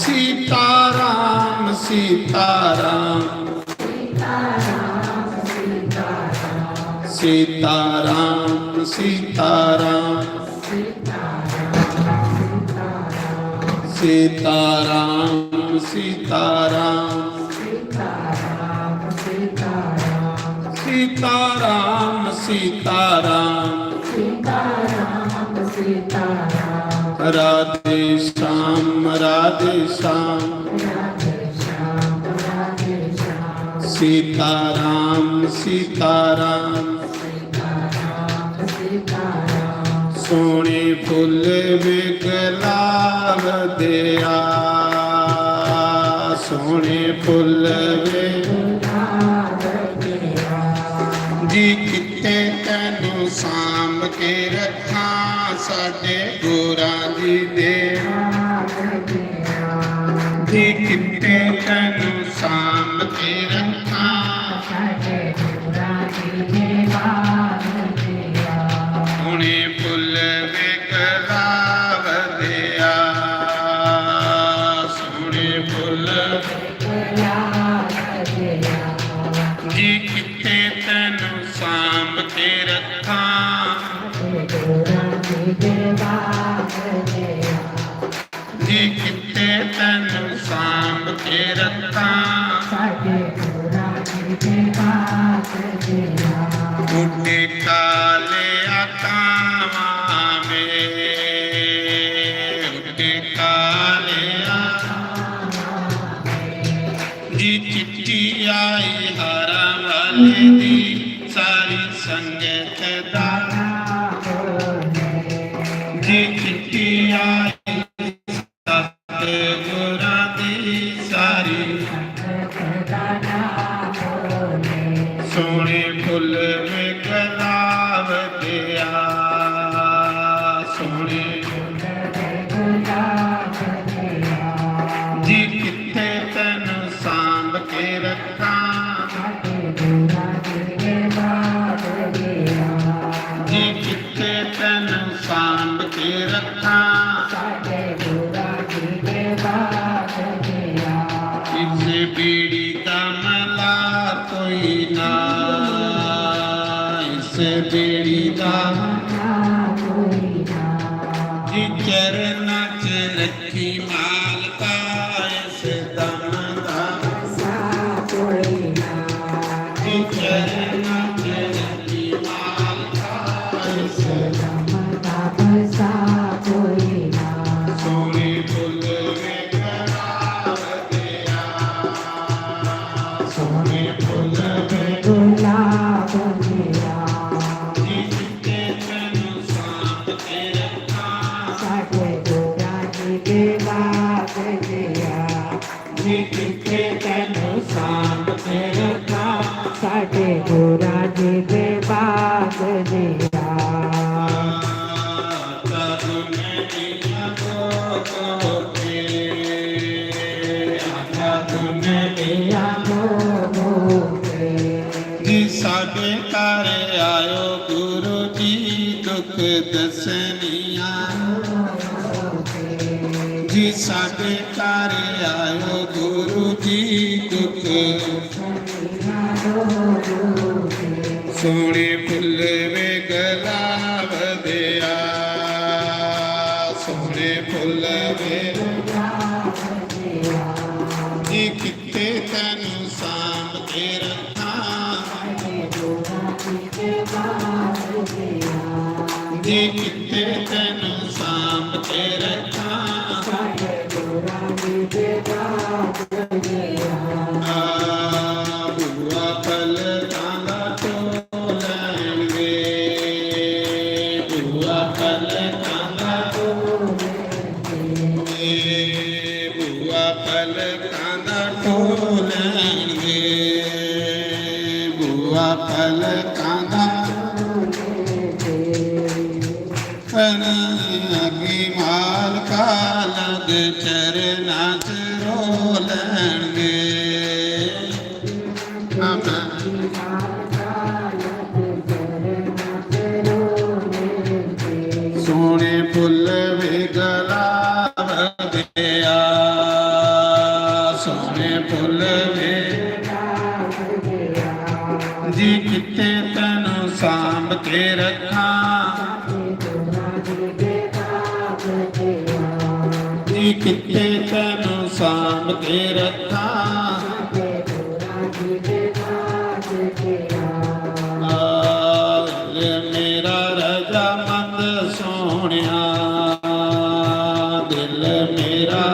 सीताराम सीताराम सीताराम सीताराम सीताराम सीताराम सीताराम सीताराम राधे श्याम राधे श्याम सीताराम सीताराम सोने फुल विगलाव दिया सोने फुल जी किते तैनू साम के रखा साडे गुरां जी दे जी किते तैनू साम के रखा सोने फुल विगलाव दिया सोने फुल जी किते तैनू साम के रखा जी किते तैनू साम के रखा बूढ़े काले आकावा में बूढ़े काले जी चिट्ठी आई हरा वाले दी सारी संगत दा जी चिट्ठी आई सतगुरां दी सारी सोने फुल विगलाव दिया सोने जी किथे तैनू सांभ के रखा जी किथे तैनू सांभ के रखा इसे बीड़ी का मला कोई ना इसे बीड़ी का जी चरना च रखी मालका इस दम दा जी चरना च रखी मालका इस सोने फुल विगलाव दिया सोने फुल जी किते तैनू सांभ के रखा जी किते तैनू सांभ के रखा साडे गुरां जी दे बाग दिया जी साडे घर आयो गुरु जी दुख दसनिया जी साडे घर आयो गुरु जी दुख सोने फुल विगलाव दिया सोने फुल जी किते तैनू सांभ के रखा जी किते तैनू सांभ के रखा बुआ पलकां दा टोलण वे बुआ पलकां दा बुआ पलकां दा टोलण वे बुआ पलकां दा अगी मालका लग चरना च रोलणगे सोने फुल विगलाव दिया ਫੁੱਲ ਵੇ ਜੀ ਕਿਤੇ ਤੈਨੂੰ ਸਾਂਭ ਕੇ ਰੱਖਾਂ ਜੀ ਕਿਤੇ ਤੈਨੂੰ ਸਾਂਭ ਕੇ ਰੱਖਾਂ ਮੇਰਾ ਰਜ਼ਾਮੰਦ ਸੋਹਣਿਆ ਦਿਲ ਮੇਰਾ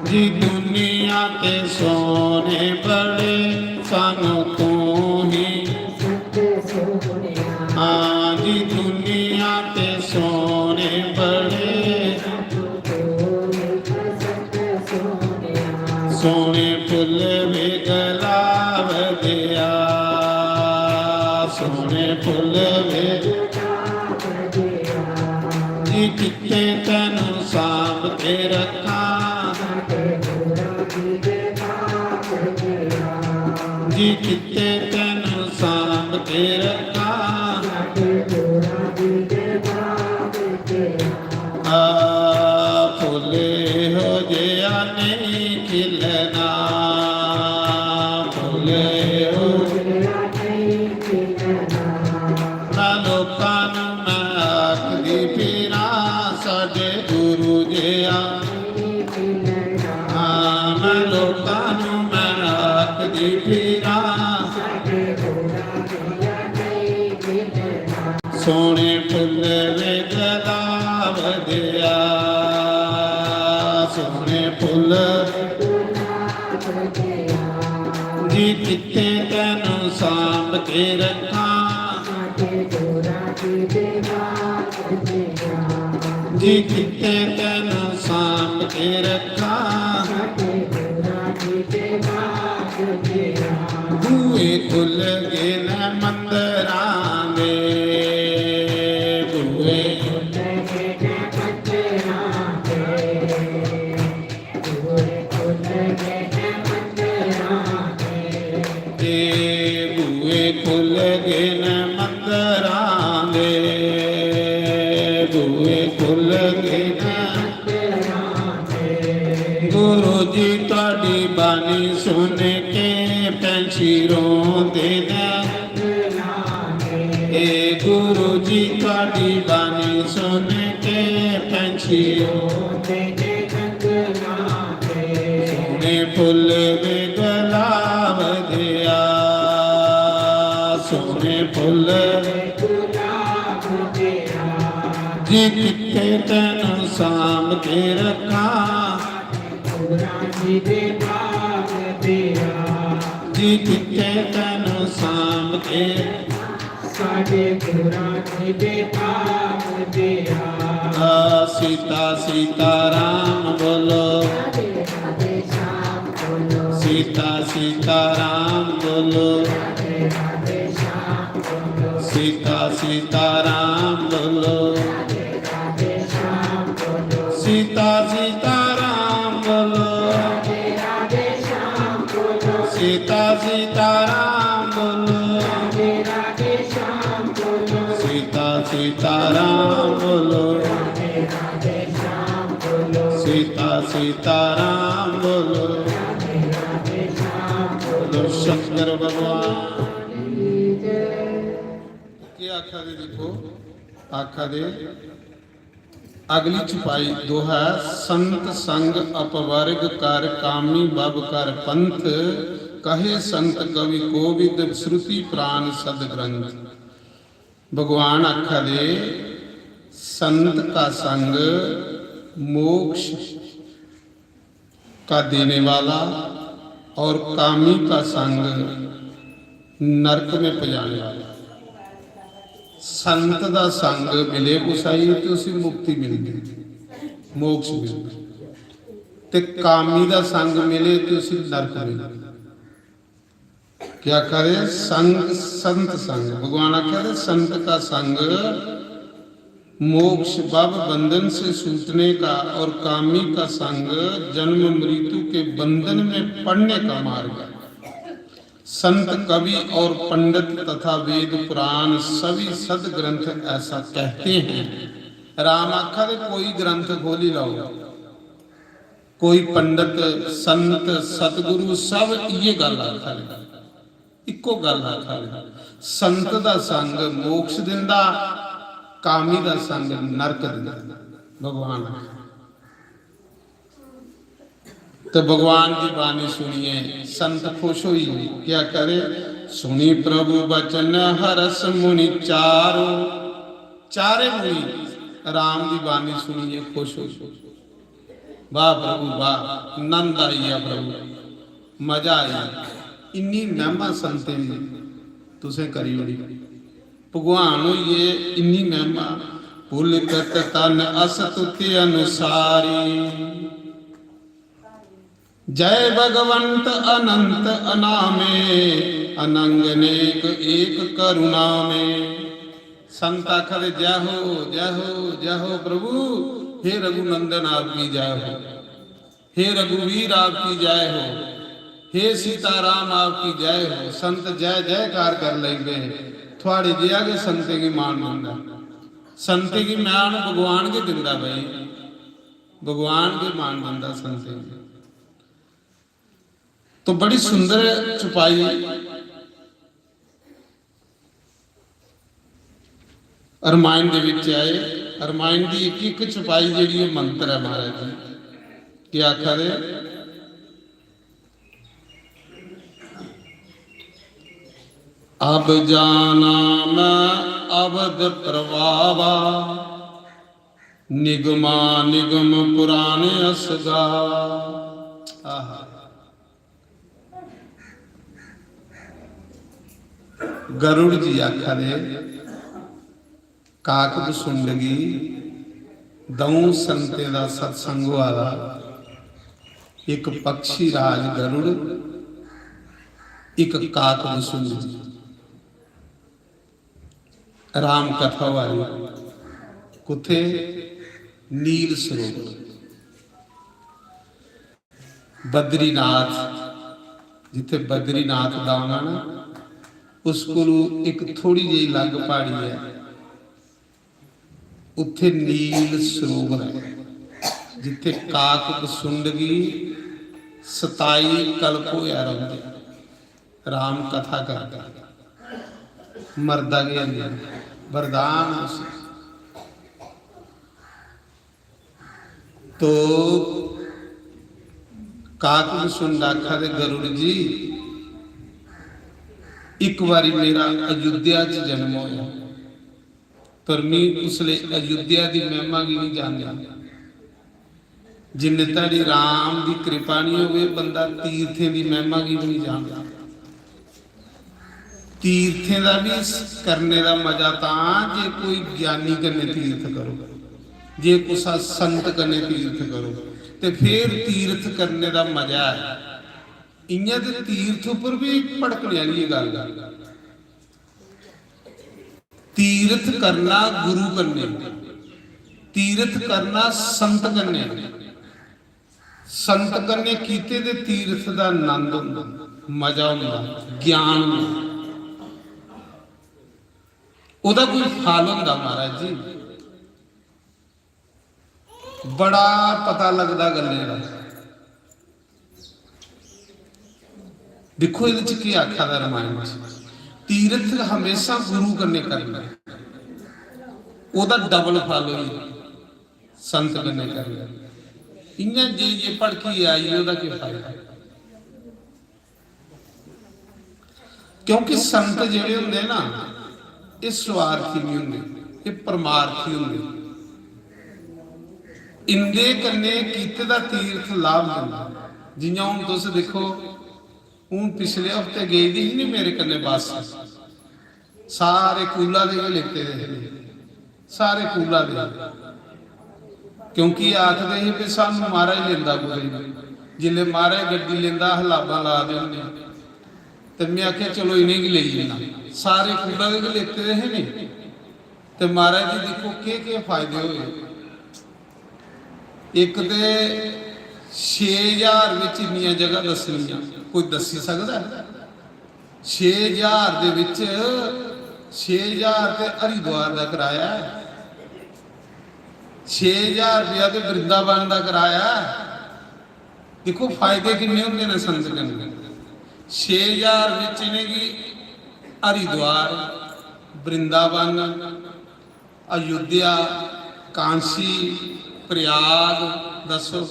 ਜੀ ਦੁਨੀਆ ਤੇ ਸੋਨੇ ਬੜੇ ਸਾਨੂੰ ਤੂੰ ਹੀ ਹਾਂ ਜੀ ਦੁਨੀਆ ਤੇ ਸੋਨੇ ਬੜੇ ਸੋਹਣੇ ਫੁੱਲ ਵੇ ਗੁਲਾਬ ਦਿਆ ਸੋਹਣੇ ਫੁੱਲ ਵੇ ਜੀ ਕਿਤੇ ਤੈਨੂੰ ਸਾਂਭ ਕੇ ਰੱਖਾਂ ਜੀ ਕਿਤੇ ਤੈਨੂੰ ਸਾਂਭ ਕੇ ਰੱਖਾਂ ਫੁੱਲੇ ਹੋ ਜਿਆ ਨਹੀਂ ਖਿਲਣਾ ਫੁੱਲੇ ਹੋ ਨਾ ਲੋਕਾਂ ਨੂੰ ਮੈਂ ਆਖਦੀ ਫਿਰਾਂ ਸਾਡੇ ਗੁਰੂ ਜਿਆ ਹਾਂ ਮੈਂ ਲੋਕਾਂ ਨੂੰ ਮੈਂ ਆਖਦੀ ਫਿਰਾਂ ਸੋਹਣੇ ਫੁੱਲ ਵੇ ਗੁਲਾਬ ਦਿਆ ਸੋਹਣੇ ਫੁੱਲ ਜੀ ਕਿਤੇ ਤੈਨੂੰ ਸਾਂਭ ਕੇ ਰੱਖਾਂ ਜੀ ਕਿਤੇ ਤੈਨੂੰ ਸਾਂਭ ਕੇ ਰੱਖਾਂ ਬੂਹੇ ਖੁੱਲ ਗਏ ਨੇ ਮੰਦਰਾਂ ਦੇ ਬੂਹੇ ਬੂਹੇ ਖੁੱਲ ਗਏ ਨੇ ਮੰਦਰਾਂ ਦੇ ਬੂਹੇ ਖੁੱਲ ਗਏ ਨੇ ਗੁਰੂ ਜੀ ਤੁਹਾਡੀ ਬਾਣੀ ਸੁਣ ਕੇ ਪੈਂਛੀ ਰੋਂਦੇ ਨੇ ਏ ਗੁਰੂ ਜੀ ਤੁਹਾਡੀ ਬਾਣੀ ਸੁਣ ਕੇ ਪੈਂਛੀ ਰੋਂਦੇ ਨੇ ਸੋਹਣੇ ਫੁੱਲ ਵੇ ਗੁਲਾਬ ਦਿਆ ਸੋਹਣੇ ਫੁੱਲ ਜੀ ਕਿਤੇ ਤੈਨੂੰ ਸਾਂਭ ਕੇ ਰੱਖਾਂ ਜੀ ਕਿਤੇ ਤੈਨੂੰ ਸਾਂਭ ਕੇ ਸਾਡੇ ਗੁਰਾਂ ਜੀ ਦੇ ਭਾਗ ਦਿਆ ਸੀਤਾ ਸੀਤਾ ਰਾਮ ਬੋਲੋ सीता सीताराम बोलो सीता सीताराम बोलो सीता सीताराम बोलो सीता सीताराम बोलो सीता सीताराम बोलो सीता सीताराम बोलो शंकर भगवान की आखा दे देखो आखा दे अगली छुपाई दोहा संत संग अपवर्ग कर कामी बब कर पंथ कहे संत कवि कोविद श्रुति प्राण सद ग्रंथ भगवान आखा दे संत का संग मोक्ष का देने वाला और कामी का संग नरक में पजाने वाला संत का संग मिले गुसाई तो उसी मुक्ति मिलती मोक्ष मिलता ते कामी का संग मिले तो उसी नरक मिलता क्या करे संग संत संग भगवान आख्या संत का संग मोक्ष भव बंधन से छूटने का और कामी का संग जन्म मृत्यु के बंधन में पड़ने का मार्ग है। संत कवि और पंडित तथा वेद पुराण सभी सद ग्रंथ ऐसा कहते हैं। राम आखा दे कोई ग्रंथ खोली लाओ कोई पंडित संत सतगुरु सब ये गल आखन, इको गल आखन, संत दा संग मोक्ष दिंदा, कामी दा संग नरक दिंदा। भगवान तो भगवान की बानी सुनिए, संत खुश हुई क्या करे, सुनी प्रभु बचन हरस मुनि चारो, चारे मुनि राम की बानी सुनिए खुश हो। वाह प्रभु वाह, आनंद आई है प्रभु, मजा आया, इन्नी महिमा संते दी तुसें करी होनी, भगवान होइए इन्नी महिमा, पुलकत तन असतुति अनुसारी, जय भगवंत अनंत अनामे, अनंगनेक एक करुणा में। संत आखर जय हो जय हो जय हो प्रभु, हे रघुनंदन आपकी जय हो, हे रघुवीर आपकी जय हो, हे सीताराम आपकी जय हो। संत जय जयकार कर लेंगे, थोड़े जिया के संते की मान दिंदा, संते की मान भगवान के दिंदा, भाई भगवान के मान दिंदा संते की। तो बड़ी सुंदर चुपाई रामायण दे विच आए। रामायण की एक एक चुपाई जी मंत्र है महाराज जी, क्या आखर है, अब जाना मैं अवध प्रभावा, निगमा निगम पुराने असगा। आहा, गरुड़ जी आखरे, काकद सुंडगी दऊ संते दा सत्संग वाला, एक पक्षी राज गरुड़, एक काकद सुंडगी। राम कथा वाली कुथे, नील सरोवर बद्रीनाथ, जिथे बद्रीनाथ दाना ना, उस कोलों एक थोड़ी जी लग पहाड़ी है, उत्थे नील सरोवर है, जिथे काकद सुंडगी 27 कल्प होया रहंदे। राम कथा करदा, मरदा गया वरदान। तो काकद सुंड आखा दे, गरुड़ जी एक बारी मेरा अयोध्या च जन्म होया, पर मैं उसले अयोध्या की महिमा की नहीं जानता, जिन्ने ताड़ी राम की कृपा नहीं होवे, बंदा तीर्थे की महिमा की भी नहीं जानता। तीर्थे का भी करने का मजा जे कोई ज्ञानी कन्ने तीर्थ करो, जे कुछ संत कन्ने तीर्थ करो, तो फिर तीर्थ करने का मजा है। इयां ते तीर्थ उपर भी भड़कने वाली गल, तीर्थ करना गुरु कन्ने, तीर्थ करना संत कन्ने, संत कन्ने कीते दे तीर्थ का आनंद हुंदा, मजा हुंदा, ज्ञान हुंदा, ओदा कोई फल हुंदा महाराज जी, बड़ा पता लगता गल्ले का। देखो ये की आखा था रामायण, तीर्थ हमेशा गुरु कन्ने करना, ओदा डबल फल होई, संत कन्ने करना। इयां जे भड़की आई ओदा की फायदा, क्योंकि संत जिहड़े हुंदे ना, ये स्वार्थी नहीं होंगे, ये परमार्थी होंगे, इंदे कन्ने कीते दा तीर्थ लाभ दिंदा। जियां हुण तुस देखो, हूँ पिछले हफ्ते गई दी नहीं मेरे कन्ने बस, सारे कूला दे के लेते रहे, सारे कूला दे, क्योंकि आखते ही भी सानू महाराज लेंदा कोई, जिले महाराज गड्डी लेंदा हलाबा ला देंगे, तो मैं आख्या चलो इन्हें की ले जाना, सारे कूला दे के लेते रहे नहीं, तो महाराज जी देखो के फायदे हुए। एक तो 6000 विच इन्नियां जगह दसनियां, कोई दसी सकता है? 6000 दे विच 6000 ते हरिद्वार का किराया है, 6000 रुपया तो वृंदावन का किराया है, देखो फायदे किन्ने होंगे ने संत करने 6000 विच ने कि हरिद्वार, वृंदावन, अयोध्या, कांसी, प्रयाग, दसो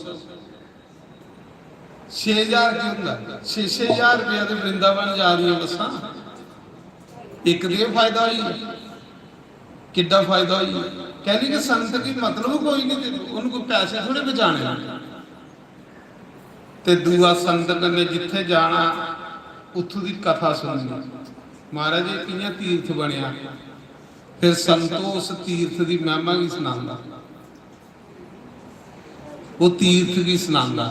6000 की होंगे 6-6000 रुपया तो वृंदावन जा रही बसा एक दे फायदा ही किड्डा फायदा ही कहली कि संत की मतलब कोई नहीं उनको पैसे थोड़े बचाने ते दूआ संत कन्ने जिथे जाना उत्थों की कथा सुननी महाराज ये कियां तीर्थ बनया फिर संतो उस तीर्थ की महिमा की सुनांदा वो तीर्थ की सुनांदा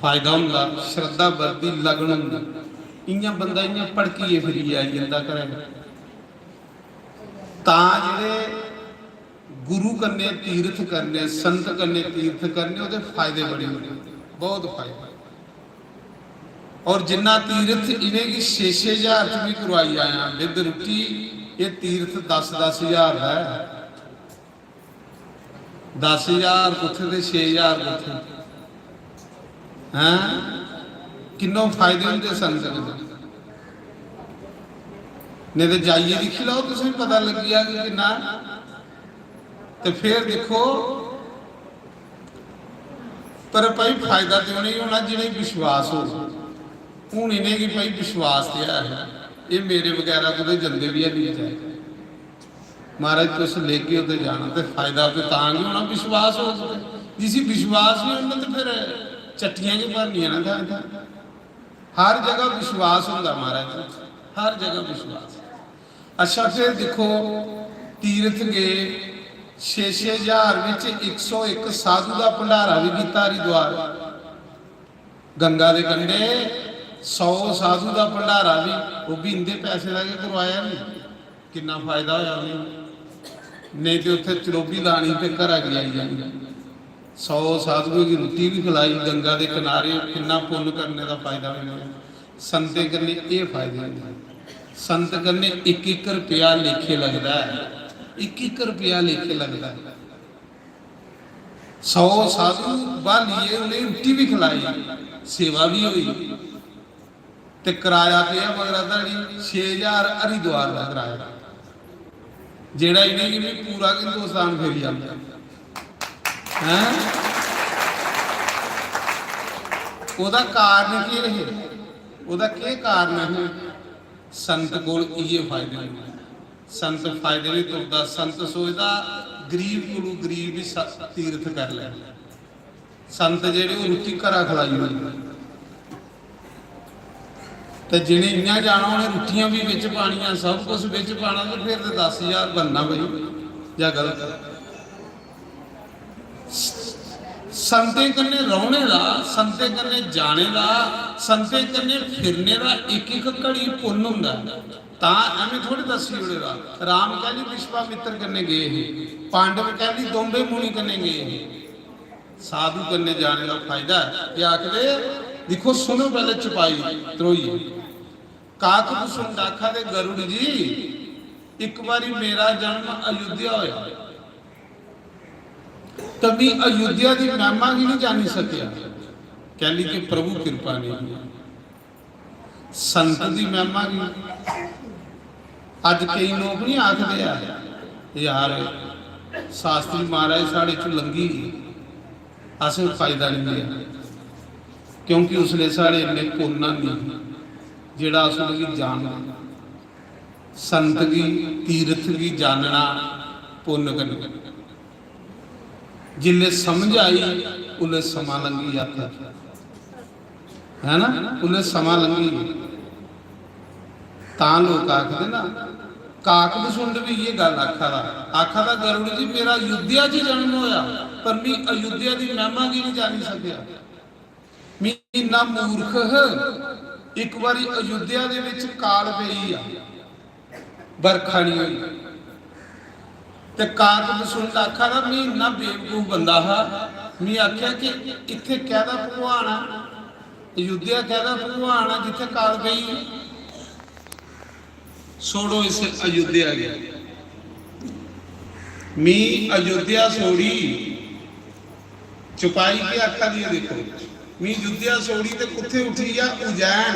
फायदा हुंदा श्रद्धा बढ़दी लगन हुंदी इयां बंदा इयां भड़कीए फिरी आई जांदा घरे तां जिहड़े गुरु कन्ने तीर्थ करने संत कन्ने तीर्थ करने उहदे फायदे बड़े होंदे बहुत फायदा और जिन्ना तीर्थ इन्हें की 6-6000 च भी करवाई आया विद रुटी ये तीर्थ 10-10,000 है 10,000 कुत्थे ते 6,000 कुत्थे हैं किन्नो फायदे होंदे संत दे नहीं तो जाइए लिखी लो तुम पता लग गया कि किन्ना तो फिर देखो पर भाई फायदा तो नहीं होना जिन्हें विश्वास हो हूँ इन्हें कि भाई विश्वास तो है ये मेरे वगैरह कदे जल्दी भी है नहीं जाए महाराज तुम लेके उधर जाना तो फायदा तो नहीं होना विश्वास हो जिस विश्वास नहीं होना तो फिर चट्टियां जी भरनिया ना था हर जगह विश्वास होगा महाराज हर जगह विश्वास अच्छा फिर देखो तीर्थ गए 6-6000 विच 101 साधु का भंडारा भी किया हरिद्वार गंगा के कंढे 100 साधु का भंडारा भी वो भी इंदे पैसे लगे करवाया नहीं कितना फायदा होया नहीं तो उत्थे चलोबी लानी ते घर आ आई जानी 100 साधुओं की रोटी भी खिलाई गंगा के किनारे कितना पुण्य करने का फायदा मिले संते करने ये फायदे संत करने 1-1 रुपया लेखे लगता है 1-1 रुपया लेखे लगता है 100 साधु बाल लिए उन्हें रोटी भी खिलाई सेवा भी हुई ते किराया पे मगर 6,000 हरिद्वार का किराया जेड़ा इन्हें कि भी पूरा हिंदुस्तान फिर जाता है ओदा कारण की है ओदा के कारण है संत को ये फायदे नहीं संत फायदे नहीं तुरदा संत सोचदा गरीब को गरीब भी तीर्थ कर ले संत जेडे रोटी घरा खलाई हुई तो जिन्हें इं जाना उन्हें रोटियां भी बिच पानिया सब कुछ बिच पाना तो फिर 10,000 बनना भाई या गलत संते कन्ने रहने का संते कन्ने जाने का संते कन्ने फिरने का 1-1 घड़ी पुण्य हुंदा तां एवें थोड़ी दसी उड़ेगा राम कहली विश्वामित्र कन्ने गए ही पांडव कहली दोंबे मुनि कन्ने गए ही साधु कन्ने जाने का फायदा है ये आखदे देखो सुनो पहले चुपाई त्रोई काकभूषण डाखा दे गरुड़ जी एक बारी मेरा जन्म अयोध्या होया तभी अयोध्या की महिमा ही नहीं जानी सकिया कहली कि प्रभु कृपा नहीं संत की महिमा की अज कई लोग नहीं आखते यार शास्त्री महाराज साढ़े चो लंघी अस फायदा नहीं लिया क्योंकि उसने साढ़े इन्ने पुण्य नहीं जेड़ा अस की जान संत की तीर्थ की जानना पुण्य करना जिले समझ आई उन्हें समा लंघी यात्रा है ना उन्हें समा लंघी ता लोग आखते ना काकभूषण भी ये गल आखा था गरुड़ जी मेरा अयोध्या च जन्म होया पर मैं अयोध्या की महिमा की नहीं जानी सकिया मैं इन्ना मूर्ख एक बारी अयोध्या दे विच काल पई आ बरखा नहीं हुई ते काकभूषण आखा था मैं इन्ना बेवकूफ बंदा हा मैं आख्या कि इत्थे कहदा भगवान आ अयोध्या कहदा भगवान आ जिथे काल पई छोड़ो इस अयोध्या गया मी अयोध्या छोड़ी चुपाई के आखा दिए देखो मी युद्धिया सोड़ी ते कुत्थे उठी आ उज्जैन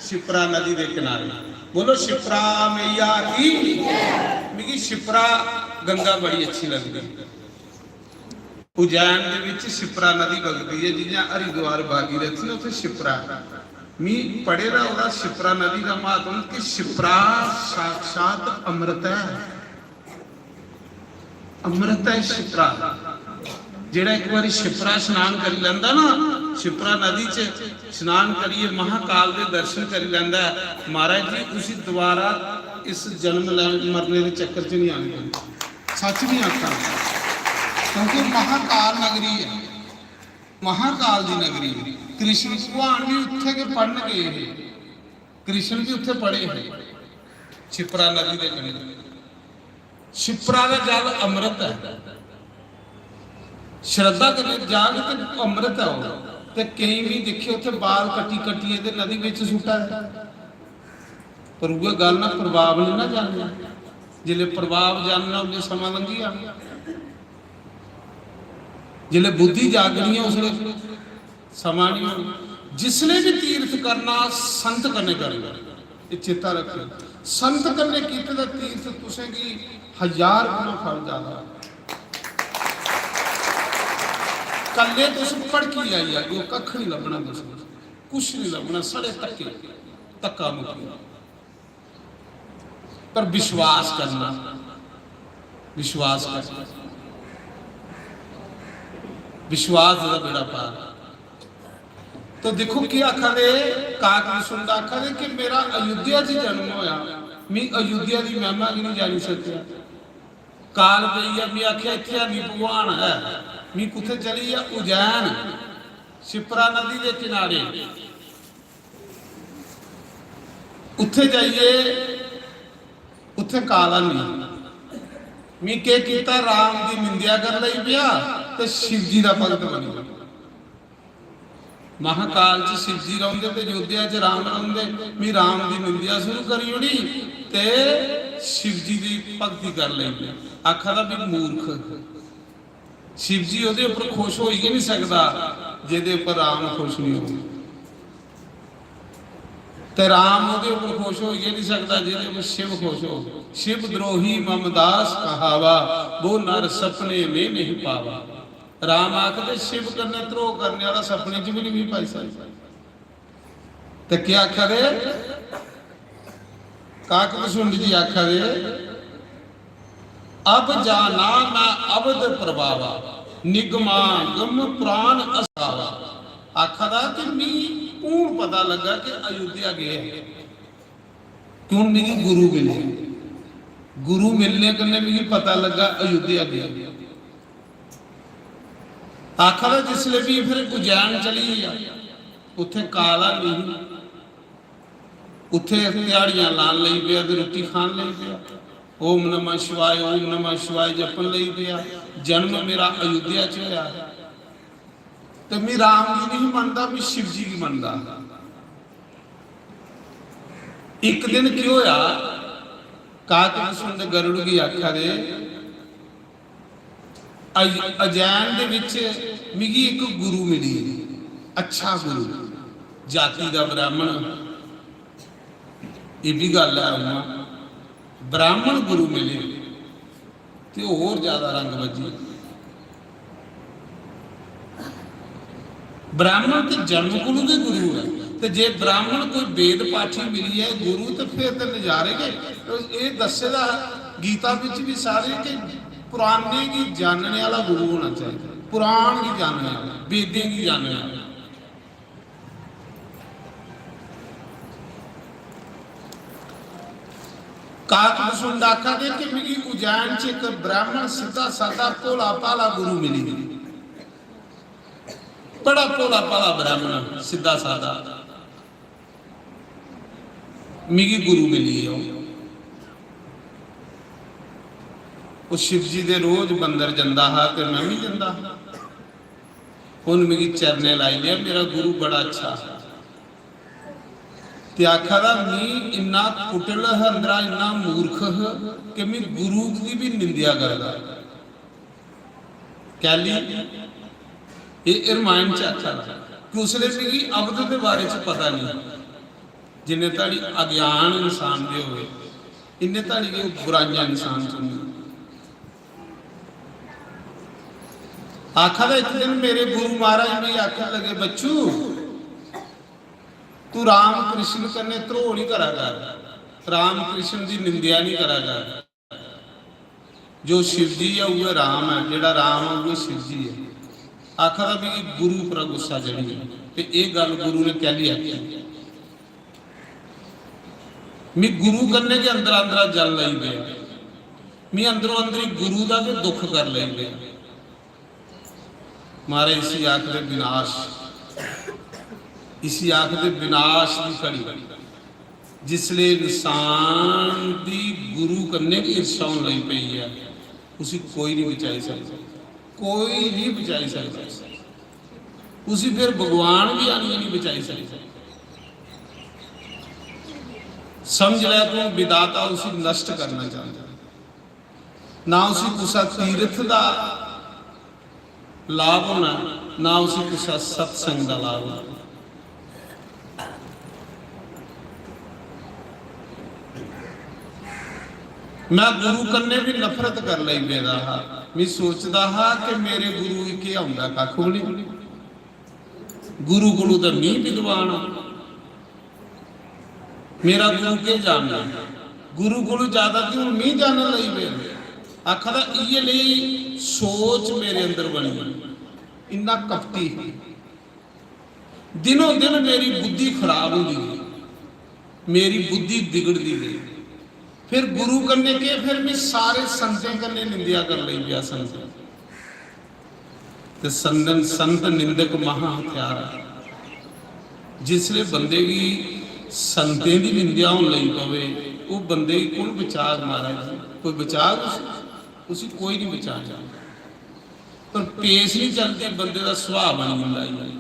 शिप्रा नदी के किनारे। बोलो शिप्रा मैया की। मिगी शिप्रा गंगा बड़ी अच्छी लगती। उज्जैन दे विच शिप्रा नदी बगदी है जियां हरिद्वार भागीरथी ने उत्थे शिप्रा। मी पढ़े दा ओदा शिप्रा नदी का महत्व कि शिप्रा साक्षात अमृत है। अमृत है शिप्रा। जेड़ा एक बार शिप्रा स्नान करी लैंदा ना, शिप्रा नदी च स्नान करिए महाकाल के दर्शन करी लैंदा महाराज जी उसी दोबारा इस जन्म मरने के चक्कर च नहीं आने देंगे। सच नहीं आखा क्योंकि महाकाल नगरी है, महाकाल की नगरी है। कृष्ण भगवान भी उत्थे के पढ़न गए हैं, कृष्ण भी उत्थे पढ़े हैं शिप्रा नदी के किनारे। शिप्रा का जल अमृत है। श्रद्धा करने जाके तो अमृत है वो। ते कई भी देखे उत्थे बाल कट्टी कट्टी ते नदी विच सुट्टा है। पर वो गल ना प्रभाव नहीं ना जानना। जिले प्रभाव जानना उसले समा लंघी आना। जिले बुद्धि जागनी है उसले समा नहीं होना। जिसने भी तीर्थ करना संत करने करना, ये चेता रखियो। संत करने कीते दा तीर्थ तुसें की 1000 गुना फल ज्यादा। कल्ले तुस पड़की आई है जो कख नहीं लभना, तुस कुछ नहीं लभना, सड़े धक्के धक्का मुक्की। पर विश्वास करना, विश्वास करना, विश्वास का बेड़ा पार। तो देखो क्या आखा दे काक सुनदा आखा दे कि मेरा अयोध्या च जन्म होया, मैं अयोध्या की महिमा भी नहीं जानी सकिया। काल पई है मैं आख्या इत्थे नहीं भगवान है, मैं कुत्थे चली है उज्जैन शिप्रा नदी के किनारे। उत्थे जाइए उत्थे काला नहीं। मैं क्या किया राम की निंदिया कर लई पिया ते शिव जी का भगत बनी गया। महाकाल च शिव जी रहिंदे ते अयोध्या च राम रहिंदे। मैं राम की निंदिया शुरू करी उड़ी ते शिव जी की भगती कर लई। आखा दा भी मूर्ख, शिव जी ਉਹਦੇ ਉੱਪਰ खुश हो ही नहीं सकता ਜਿਹਦੇ ਉੱਪਰ राम खुश नहीं हो। ते राम ਉਹਦੇ ਉੱਪਰ खुश हो ही नहीं सकता ਜਿਹਦੇ ਉੱਪਰ शिव खुश हो। शिव द्रोही ममदास कहावा वो नर सपने में नहीं पावा। राम आखदे शिव कन्ने द्रोह करने वाला सपने च भी नहीं पाई सकता। ते क्या करे काक बसुंड जी आखा दे अब जाना मैं अवध प्रभावा निगमागम प्राण असावा। आखदा कि मी कौन पता लगा कि अयोध्या गए क्यों मेरी गुरु मिले। गुरु मिलने कन्ने भी पता लगा अयोध्या गए। आखदा जिसले भी फिर उज्जैन चली उत्थे काला नहीं, उत्थे दिहाड़ियां लान लई पिया ते रोटी खान लई पिया। ओम नमः शिवाय ओम नमः शिवाय जपन लई पिया। जन्म मेरा अयोध्या च होया ते मैं राम जी नहीं मनदा, मैं शिव जी की मनदा। एक दिन की होया काक सुन गरुड़ की आखा दे अजैन दे विच मिगी एक गुरु मिली, अच्छा गुरु जाति का ब्राह्मण। ये भी गल है ब्राह्मण गुरु मिले तो होर ज्यादा रंग बजी। ब्राह्मण तो जन्म कुल के गुरु है तो जे ब्राह्मण कोई वेद पाठी मिली है गुरु तो फिर तो नजारे गए। तो ये दसेदा गीता विच भी सारे कि पुराने की जानने वाला गुरु होना चाहिए, पुराण की जानने वाला, वेदें की जानने वाला। काकभूषण आखा दे कि मिगी उज्जैन च एक ब्राह्मण सीधा साधा भोला भाला गुरु मिली। बड़ा भोला भाला ब्राह्मण सीधा साधा मिगी गुरु मिली है। वो शिव जी दे रोज बंदर जंदा हा ते मैं भी जंदा। हुण मिगी चरने लाई लिया, मेरा गुरु बड़ा अच्छा है। ते आखा मैं इन्ना कुटिल हंदरा इन्ना मूर्ख कि मैं गुरु की भी निंदिया करदा। कैली ये रामायण च आखा कि उसने भी अबद के बारे च पता नहीं, जिन्हें ताड़ी अज्ञान इंसान दे होए इन्हें ताड़ी के बुराइयां इंसान चुनी। आखा एक दिन मेरे गुरु महाराज भी आखन लगे, बच्चू तू राम कृष्ण कन्ने ध्रोह नहीं करा कर, राम कृष्ण की निंदिया नहीं करा कर। जो शिव जी है वह राम है, जेड़ा राम है वह शिव जी है। आखर भी गुरु पर गुस्सा चढ़ी है, तो यह गल गुरु ने कह लिया मैं गुरु करने के अंदर अंदर जल लाई गया, मैं अंदरों अंदर ही गुरु का भी दुख कर लाई गया। मारे इसी आखिर विनाश, इसी आखिर विनाश की कड़ी जिसले इंसान की गुरु करने की इच्छा होने लगी पई है, उसी कोई नहीं बचाई सकता, कोई नहीं बचाई सकता। उसी फिर भगवान भी आने नहीं बचाई सकता। समझ लिया तू विदाता उसी नष्ट करना चाहता, ना उसी कुसा तीर्थ का लाभ होना, ना उसी कुसा सत्संग का लाभ होना। मैं गुरु कन्ने भी नफरत कर ली बेदा हा, मैं सोचता हा कि मेरे गुरु के आउंदा कख भी नहीं, गुरु गुरु तो मी विद्वान, मेरा गुरु के जानना, गुरु गुरु ज्यादा क्यों मी जान लई बेदा। आखा ये नहीं सोच मेरे अंदर बनी, इन्ना कपटी दिनों दिन मेरी बुद्धि खराब होती गई, मेरी बुद्धि बिगड़ती गई। फिर गुरु करने के फिर मैं सारे संतें करने निंदिया कर ली गया। संत संत निंदक महा हथियार, जिसले बंदे की संतें की निंदिया होने लगी पवे, वो बंदे की कौन बचा महाराज, कोई बचा उसी कोई नहीं बचा जा, पर पेश नहीं चलती, बंदे का सुभाव बन जाता।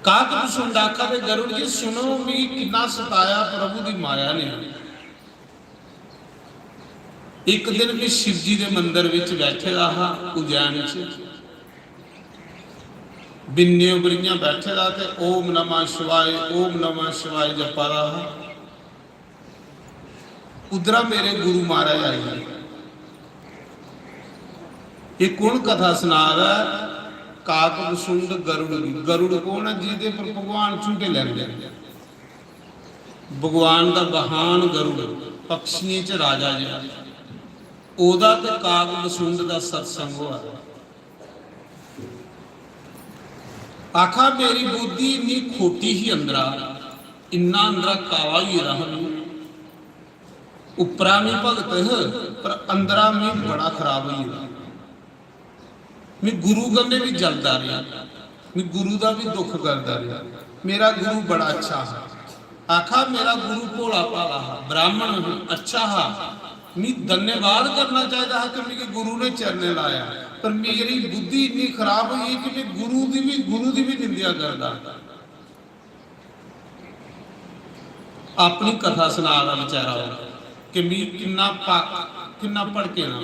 काक सुंडाका ते गरुड़ जी सुनो भी कितना सताया प्रभु की माया ने। एक दिन भी शिव जी के मंदिर विच बैठे रहा उज्जैन च, बिन्ने उबरियां बैठे रहा ते ओम नमः शिवाय ओम नमः शिवाय जपा रहा। उधरा मेरे गुरु महाराज आए, ये कौन कथा सुना रहा है, काक वसुंड गरुड़। गरुड़ कौन है, जिहदे पर भगवान झूठे लैंदे, भगवान का बहान गरुड़ पक्षियों च राजा जिहा, ओदा ते काक वसुंड का सत्संग हुआ। आखा मेरी बुद्धि इन्नी खोटी ही अंदरा, इन्ना अंदरा कावा ही रहा, उपरा में भगत पर अंदरा में बड़ा खराब ही रहा। मैं गुरु करने भी जलता रहा, मैं गुरु का भी दुख करता रहा। मेरा गुरु बड़ा अच्छा है, आखा मेरा गुरु भोला भाला है, ब्राह्मण अच्छा है, मैं धन्यवाद करना चाहता है कि मेरे गुरु ने चरने लाया। पर मेरी बुद्धि इतनी खराब हुई कि मैं गुरु की भी निंदिया करता। अपनी कथा सुना रहा बेचारा कि मैं किन्ना पढ़ के ना।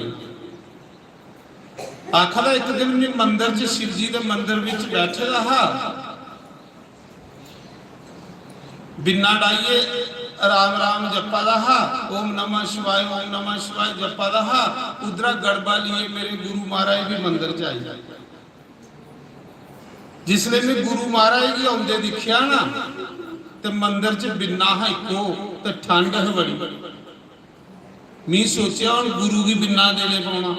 आखिर एक दिन मैं मंदिर च शिव जी के मंदिर विच बैठे रहा, बिना डाइए राम राम जपा रहा, ओम नमः शिवाय जपा रहा। उधरा गड़बा लिए मेरे गुरु महाराज भी मंदिर च आई। जिसले मैं गुरु महाराज जी आउंदे दिखिया ना, तो मंदिर च बिना है इको तो ठंड है बड़ी। मैं सोचा हम गुरु की बिना देने पाना,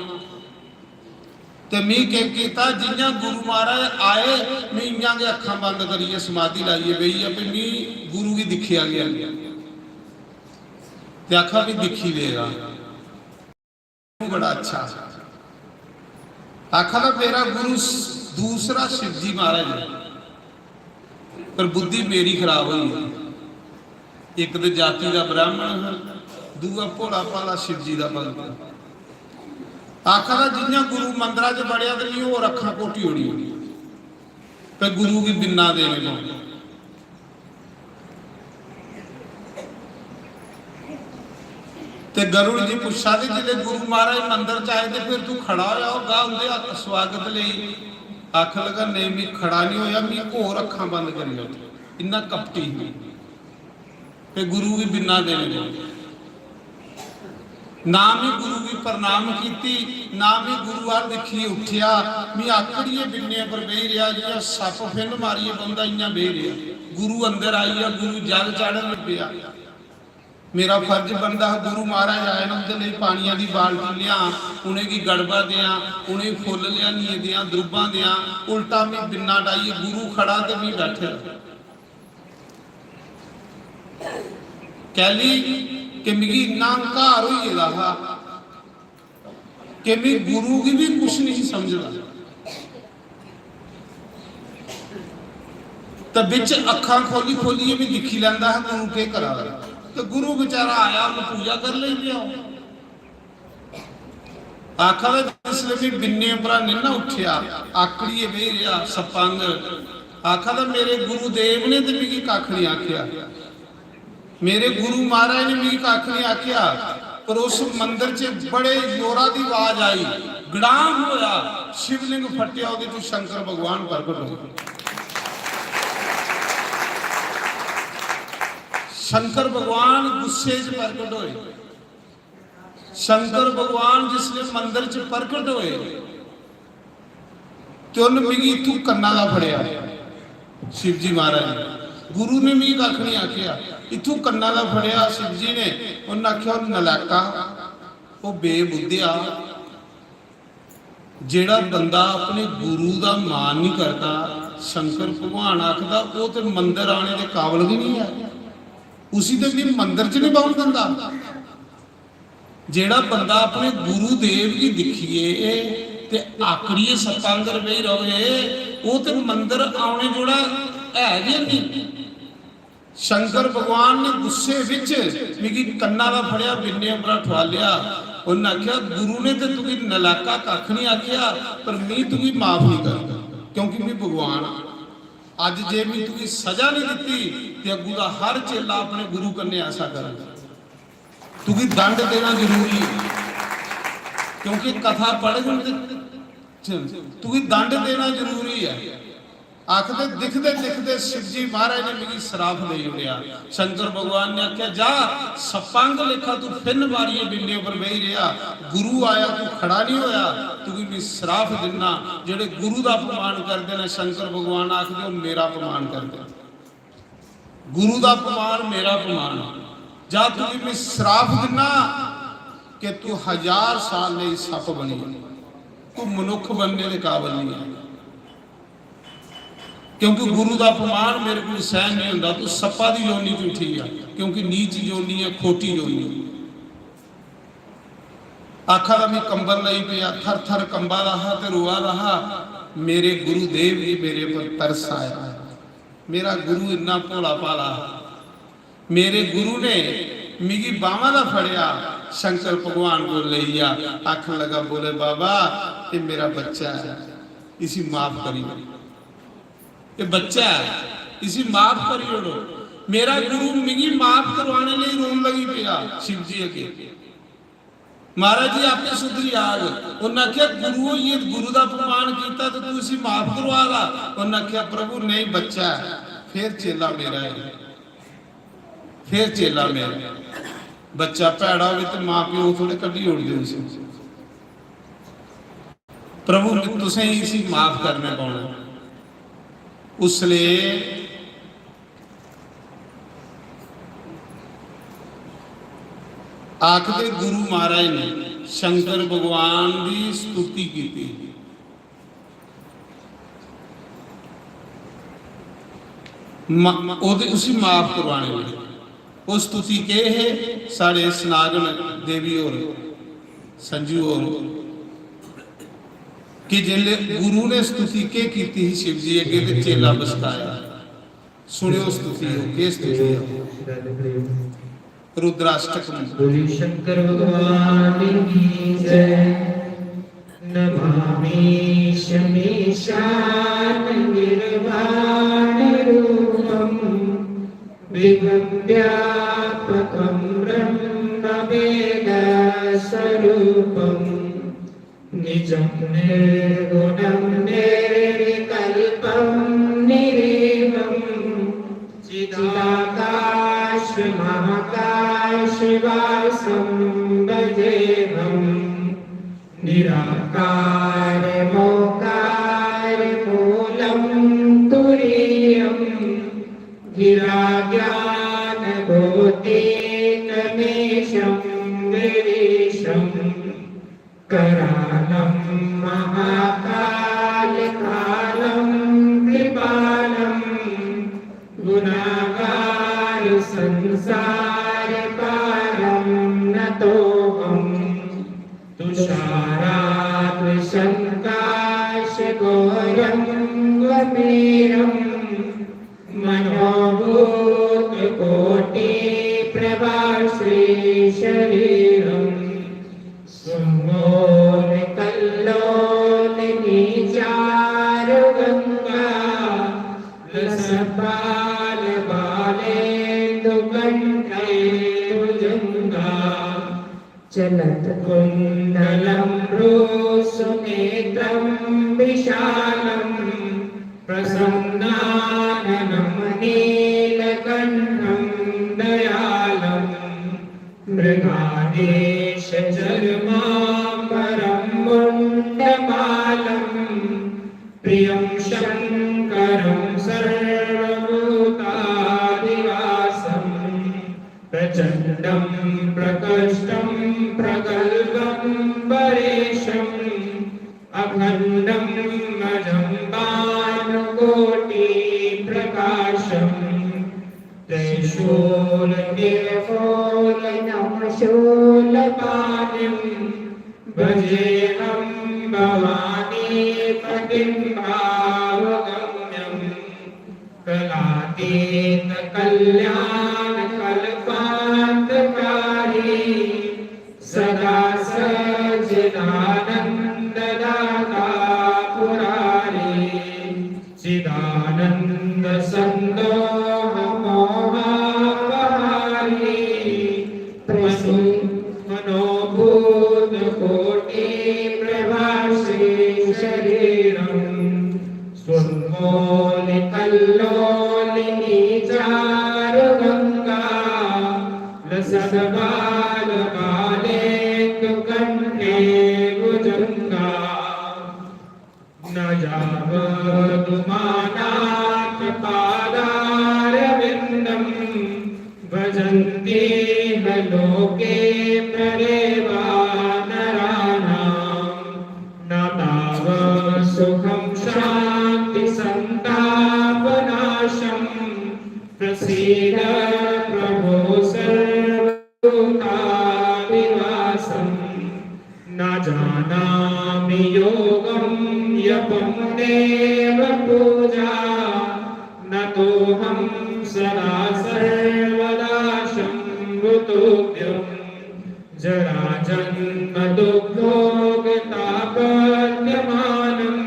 तो मैं क्या जिन्हें गुरु महाराज आए मैं इं के अखा बंद करिए समाधि लाइए बही है, मैं गुरु की दिखिया गया आखा भी दिखी लेगा, बड़ा अच्छा। आखा ना मेरा गुरु दूसरा शिव जी महाराज है, पर बुद्धि मेरी खराब हुई। एक तो जाति का ब्राह्मण है, दूआ भोला भाला शिव जी का भगत। आखा जिन्हें गुरु मंदिर च बड़िया तो नहीं और अखा कोटी होनी, पर गुरु की बिना देने को। ਤੇ ਗਰੁੜ ਜੀ ਪੁੱਛਾ ਦੇ ਜਿਹੜੇ ਗੁਰੂ ਮਹਾਰਾਜ ਮੰਦਰ ਚ ਆਏ ਤੇ ਫਿਰ ਤੂੰ ਖੜਾ ਹੋਇਆ ਹੋਗਾ ਉਹਦੇ ਸਵਾਗਤ ਲਈ। ਆਖ ਲਗਾ ਨਹੀਂ ਮੈਂ ਖੜਾ ਨਹੀਂ ਹੋਇਆ, ਮੈਂ ਹੋਰ ਅੱਖਾਂ ਬੰਦ ਕਰੀਆਂ ਇੰਨਾ ਕਪਟੀ ਸੀ। ਤੇ ਗੁਰੂ ਵੀ ਬਿਨਾਂ ਦੇਣੇ ਨਾ ਵੀ ਗੁਰੂ ਵੀ ਪ੍ਰਣਾਮ ਕੀਤੀ, ਨਾ ਵੀ ਗੁਰੂ ਆ ਦੇਖੀ ਉੱਠਿਆ। ਮੈਂ ਆਕੜੀਏ ਬਿੰਨੇ ਪਰ ਬਹਿ ਰਿਹਾ, ਜਿਹਾ ਸੱਪ ਫਿੰਨ ਮਾਰੀਏ ਬੰਦਾ ਇੰਨਾ ਬਹਿ ਰਿਹਾ। ਗੁਰੂ ਅੰਦਰ ਆਈ ਆ, ਗੁਰੂ ਜਲ ਚਾੜਨ ਲੱਗਿਆ। ਮੇਰਾ ਫਰਜ਼ ਬਣਦਾ ਗੁਰੂ ਮਹਾਰਾਜ ਆਏ ਨੇ ਉਹਦੇ ਲਈ ਪਾਣੀਆਂ ਦੀ ਬਾਲਟੀ ਲਿਆ, ਉਹਨੇ ਕੀ ਗੜਬਾ ਦਿਆਂ, ਉਹਨੇ ਫੁੱਲ ਲਿਆ ਨੀਏ ਦਿਆਂ ਦਰੁਬਾਂ ਦਿਆਂ, ਉਲਟਾ ਮੈਂ ਬਿੰਨਾ ਡਾਈਏ ਗੁਰੂ ਖੜਾ ਤੇ ਮੈਂ ਬੈਠੇ। ਕਹਿਲੀ ਕਿ ਮਿਗੀ ਇੰਨਾ ਹੰਕਾਰ ਹੋਈ ਰਹਾ कि मैं गुरु की भी कुछ नहीं समझदा। तो बिच अखा खोली खोली भी दिखी लैंदा है गुरु के करा। तो गुरु बेचारा आया पूजा कर ले गया। आखा जिसले भी बिन्ने उपरा नहीं ना उठिया, आकड़िए बह रहा सपंग। आखा था मेरे गुरुदेव ने तो मिगी कख नहीं आख्या, मेरे गुरु महाराज ने मिगी कख नहीं आख्या। पर उस मंदिर च बड़े जोरा की आवाज आई, गड़ाम होया, शिवलिंग फटिया, उहदे चों शंकर भगवान प्रगट हो। शंकर भगवान गुस्से च प्रगट होए। शंकर भगवान जिसले मंदिर च प्रगट होए तो उन्हें मिगी इथों कन्ना का फड़िया। शिव जी महाराज ने, गुरु ने मिगी कख नहीं आख्या, इथों कन्ना का फड़िया। शिव जी ने उन्हें आख्या नलैका, वो बेबुद्धिया, जेड़ा बंदा अपने गुरु का मान नहीं करता, शंकर भगवान आखदा वो तो मंदिर आने के काबिल भी नहीं है, उसी तो भी मंदिर च नहीं पहुंच दिंदा। जेड़ा बंदा अपने गुरुदेव की दिखिए ते आकड़िए सत्संग में रहे, वो तो मंदिर आने जोड़ा है भी नहीं। शंकर भगवान ने गुस्से विच मिगी कन्ना का फड़िया, बिन्ने उपरा ठवा लिया। उन्हें आख्या गुरु ने तो तुगी नलाका कख नहीं आख्या, पर मैं तुगी माफ नहीं करता क्योंकि मैं भगवान। अज जे मैं तुगी सजा नहीं दी तो अगू का हर चेला अपने गुरु कन्ने ऐसा करेगा। तुगी दंड देना जरूरी है क्योंकि कथा पढ़ तुगी दंड देना जरूरी है। आखते दिखते दिखते शिव जी महाराज ने मेरी श्राप दे उड़िया। शंकर भगवान ने आख्या जा सपांग लेखा तू फिन मारिए बिन्ने पर बही रहा, गुरु आया तू खड़ा नहीं होया, तू भी श्राप दिना। जेड़े गुरु का अपमान करते हैं शंकर भगवान आखते मेरा अपमान करते, गुरु का अपमान मेरा अपमान। जा तू भी श्राप दिना कि तू 1000 साल नहीं सप बनी, तू मनुख बनने के काबिल नहीं है क्योंकि गुरु का अपमान मेरे को सहन नहीं होता। तू सप्पा की योनी तो ठीक है क्योंकि नीच योनी है, खोटी योनी। आखा का मैं कंबल नहीं पिया, थर थर कंबा रहा तो रोआ रहा। मेरे गुरुदेव भी मेरे पर तरस आया। मेरा गुरु इन्ना भोला भाला, मेरे गुरु ने मिगी बांवा का फड़िया, शंकर भगवान को ले लिया। आख लगा बोले बाबा ये मेरा बच्चा है, इसी माफ करिए, ये बच्चा है इसी माफ करिए। मेरा गुरु मिगी माफ करवाने लिए रोन लगी पिया शिव जी अगे। महाराज जी आपने सुधरी आग। उन्हें आख्या गुरु ये गुरु का अपमान किया तो तू इसी माफ करवा ला। उन्हें आख्या प्रभु नहीं बच्चा है। फिर चेला मेरा है, फिर चेला मेरा। बच्चा भैड़ा हो तो मां प्यो थोड़े कभी उड़ दे। प्रभु तुसें इसी माफ करने पाना। उसलिए आखदे गुरु महाराज ने शंकर भगवान की स्तुति की, उसी माफ करवाने वाली। वो स्तुति के है साढ़े सनातन देवी और संजू और कि जिले गुरु ने स्तुति के की शिव जी अगे ते चेला बसताया। सुनियो स्तुति हो के स्तुति हो। रुद्राष्टकम। बोली शंकर भगवान की जय। नमामि शमीशान निर्वाण रूपम विभव व्यापकं ब्रह्म वेद निजं निर्गुणं निर्विकल्पं निरीहं चिदाकाशमहाकाशवासं भजेऽहं निराकारमोकारमूलं तुरीयं गिराज्ञानभूतेकमेशं गिरीशं करालं महाकालकालं कृपालं गुणागारसंसारपारं नतोऽहं तुषाराद्रिशङ्काशघोरं गभीरं मनोभूतकोटिप्रभाश्रीशरीरम् सुमोलकल्लोलनीचारुगङ्गा लसपालबालेन्दुकण्ठे भुजङ्गा चलत्कुण्डलं रोसुनेत्रं विशालं प्रसन्नाननं नीलकण्ठं दयालं मृगादेशचर्माम्बरं मुण्डमालं प्रियं शङ्करं सर्वभूतादिवासं प्रचण्डं प्रकष्टं प्रगल्भं परेशम् अखण्डं अजं भानुकोटिप्रकाशम् त्रिशूलनिर्मूलनमशूलपाणिं भजेऽहं भवानीपतिं भावगम्यं कलातीतकल्याणकल्पान्तकारी सदा सच्चिदानन्ददाता पुरारी चिदानन्दसन्दोहमोहापहारी मनोभूतकोटिप्रभाश्रीशरीरं सुन्मोलिकल्लोलिनीचारुगङ्गा लसद्बालबालेन्दुकण्ठे भुजङ्गा न यावदुमानाथ पादारविन्दं भजन्ति ह लोके प्रदेवा नराणां न तावत् सुखं शान्तिसन्तापनाशं प्रसीद प्रभो सर्वभूतादिवासं न जानामि योगं यपं देव पूजा न तोऽहं सदा सर्वदा शम्भुतोऽप्यं जराजन्मदुःखोगतापद्यमानं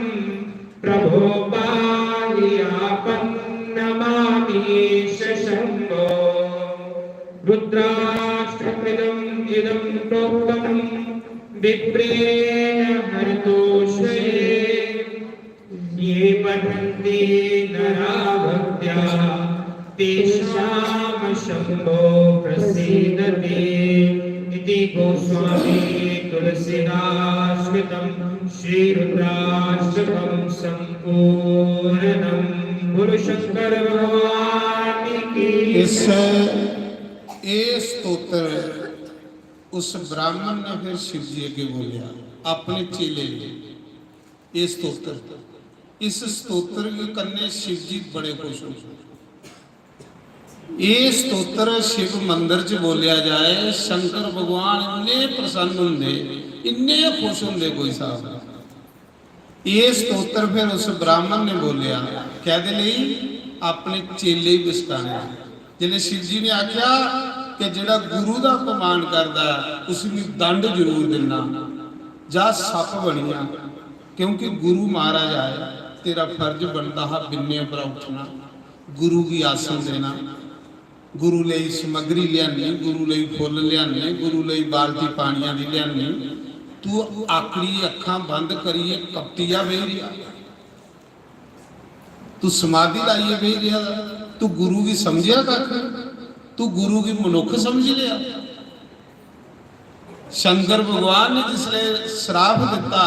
प्रभो पाहि आपन्नमामीश शम्भो रुद्राष्ट्रमिदम् इदं प्रोक्तं विप्रेण हरितोषये ये पठन्ति नरा भक्त्या तेषां शम्भो प्रसीदते इति गोस्वामी तुलसीदास्मृतं श्रीरुद्राष्टकं सम्पूर्णं गुरु शंकर भगवान की इस स्तोत्र उस ब्राह्मण ने फिर शिव जी अगे बोलिया अपने चेले ने ये स्तोत्र इस स्तोत्र के कन्ने शिव जी बड़े खुश हो ये स्तोत्र शिव मंदिर च बोलिया जाए शंकर भगवान इन्ने प्रसन्न होंगे इन्ने खुश होंगे कोई हिसाब नहीं। ये स्तोत्र फिर उस ब्राह्मण ने बोलिया कहते लिए अपने चेले विस्ताने जिन्हें शिव जी ने आख्या कि जिहड़ा गुरु का अपमान करता उसनूं दंड जरूर देना जा सप बनिया क्योंकि गुरु महाराज आए तेरा फर्ज बनता है बिन्ने पर उठना गुरु की आसन देना गुरु लई समग्री लियानी गुरु लई फुल लियाने गुरु लई बाल्टी पानियां दी लियानी तू आकड़ी अखां बंद करिए कपटिया बह रहा, तू समाधि लाइए बह रहा, तू गुरु की समझिया कख, तू गुरु की मनुख समझ लिया। शंकर भगवान ने जिसले श्राप दिता,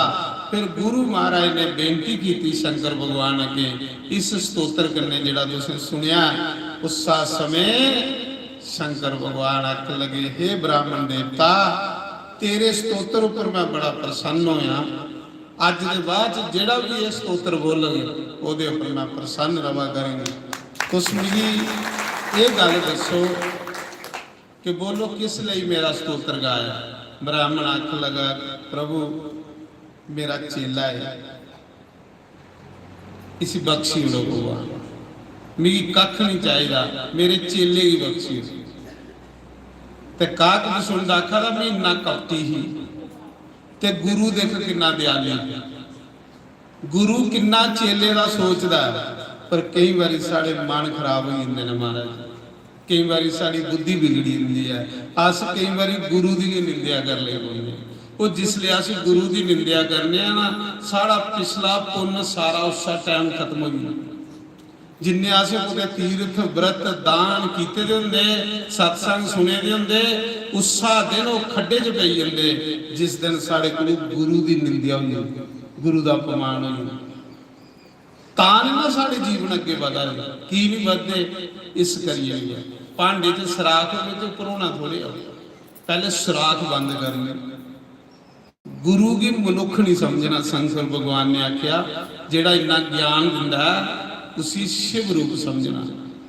फिर गुरु महाराज ने बेनती की शंकर भगवान अगे, इस स्तोत्र कन्ने जिहड़ा तुसीं सुनिया उस समय शंकर भगवान आख लगे, हे ब्राह्मण देवता, तेरे स्तोत्र उपर मैं बड़ा प्रसन्न होया, अज के बाद जिहड़ा भी ये स्तोत्र बोलोगे ਉਹਦੇ उपर मैं प्रसन्न रहा करेंगे। तुस मिगी ये गल दसो कि बोलो किस लिए मेरा स्तोत्र गाया। ब्राह्मण आख लगा, प्रभु मेरा चेला है, इसी बख्शी उड़ो भगवान, मिगी कख नहीं चाहिए, मेरे चेले की बख्शी। ते काक सुन आखा था मैं इन्ना कपटी ही, ते गुरु देख किन्ना दयालु, गुरु किन्ना चेले का सोचता है। पर कई बारी साढ़े मन खराब हो जाते हैं महाराज, कई बारी साड़ी बुद्धि बिगड़ी होती है, अस कई बारी गुरु की भी निंदा कर ले पाते। वो जिसले अस गुरु की निंदा करने ना, सारा पिछला पुण्य सारा उस टाइम खत्म हो जाता। जिन्ने असें कुछ तीर्थ व्रत दान किए होंगे, सत्संग सुने दे होंगे, उसा दिन वो खड्डे च पई जाते जिस दिन साढ़े को गुरु की निंदा हो जाती, गुरु का अपमान हो जाता। तां ना साढ़े जीवन अगे बढ़ा की नहीं बढ़ते, इस करिए भांडे च सराख हो तो भरोना थोड़े हो, पहले सराख बंद करने। गुरु की मनुख नहीं समझना। शंकर भगवान ने आख्या जेड़ा इन्ना ज्ञान दिंदा उसी शिव रूप समझना।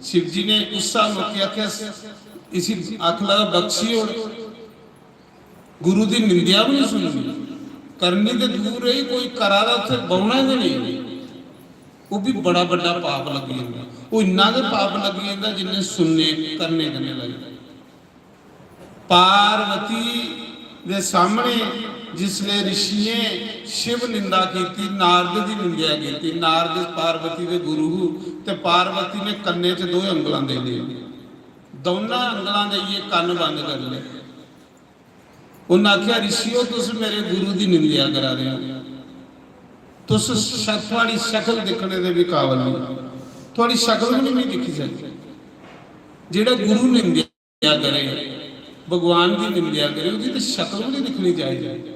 शिव जी ने उस मौके आख्या इसी आख लगा बख्शी, और गुरु की निंदा भी नहीं सुननी, करनी तो दूर रही, कोई करा उत्थे बहुना ही नहीं, वो भी बड़ा बड़ा पाप लग जाता। वो इन्ना के पाप लग जाता जिन्हें सुनने करने करने लगे। पार्वती दे सामने जिसने ऋषिए शिव निंदा की, नारद की निंदा की, नारद पार्वती के गुरु, ते पार्वती ने कन्ने च 2 अंगलां दे लिए, दोनों अंगलां देइए कन्न बंद कर ले। उन्हें आख्या ऋषियों तुस मेरे गुरु की निंदा करा रहे हो, तुस थोड़ी शक्ल दिखने के भी काबल नहीं, थोड़ी शक्ल भी नहीं दिखी सकती। जेड़ा गुरु निंदा करे, भगवान की निंदा करे, उसकी तो शक्ल भी नहीं दिखनी चाहिए।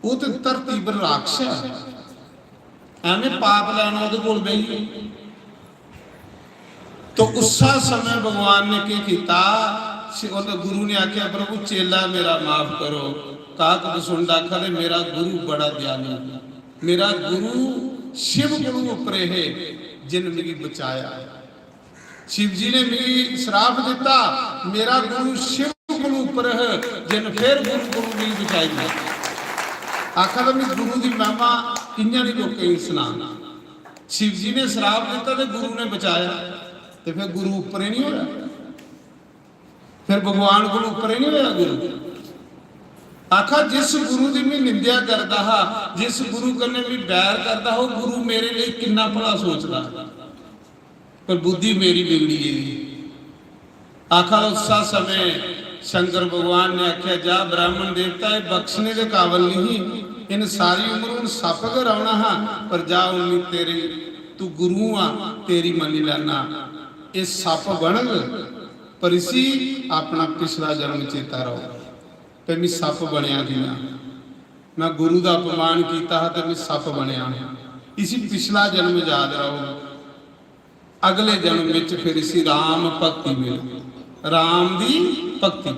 वो तो धरती पर राक्षस, एवं पाप लैना वो कोल बही। तो उस समय भगवान ने क्या किया, गुरु ने आख्या प्रभु चेला मेरा माफ करो। काक सुन आखा दे मेरा गुरु बड़ा दयालु, मेरा गुरु शिव गुरु उपरे है जिन मेरी बचाया। शिव जी ने मेरी श्राप दिता, मेरा गुरु शिव गुरु उपर है जिन फिर गुरु गुरु मेरी बचाई। आखा तो मैं गुरु की महिमा किंजा नहीं लोकें सुना। शिव जी ने श्राप दिता तो गुरु ने बचाया, तो फिर गुरु उपर ही नहीं होया, फिर भगवान गुरु उपर ही नहीं होया गुरु। आखा जिस गुरु की मैं निंदा करता हा, जिस गुरु कन्ने भी बैर करता हो, गुरु मेरे लिए कितना भला सोचता, पर बुद्धि मेरी बिगड़ी गई। आखा उस समय शंकर भगवान ने आख्या जा ब्राह्मण देवता है बख्शने के काबल नहीं, इन सारी उम्र सप कर आना हाँ, पर जा उन्नी तेरी तू गुरु आ तेरी मनी लेना, ये सप बन पर इसी अपना पिछला जन्म चेता रहो। तो मैं सप बनया थी ना, मैं गुरु का अपमान किया तो मैं सप बनया, इसी पिछला जन्म याद रहो। अगले जन्म में फिर इसी राम भक्ति मिले, राम की भक्ति,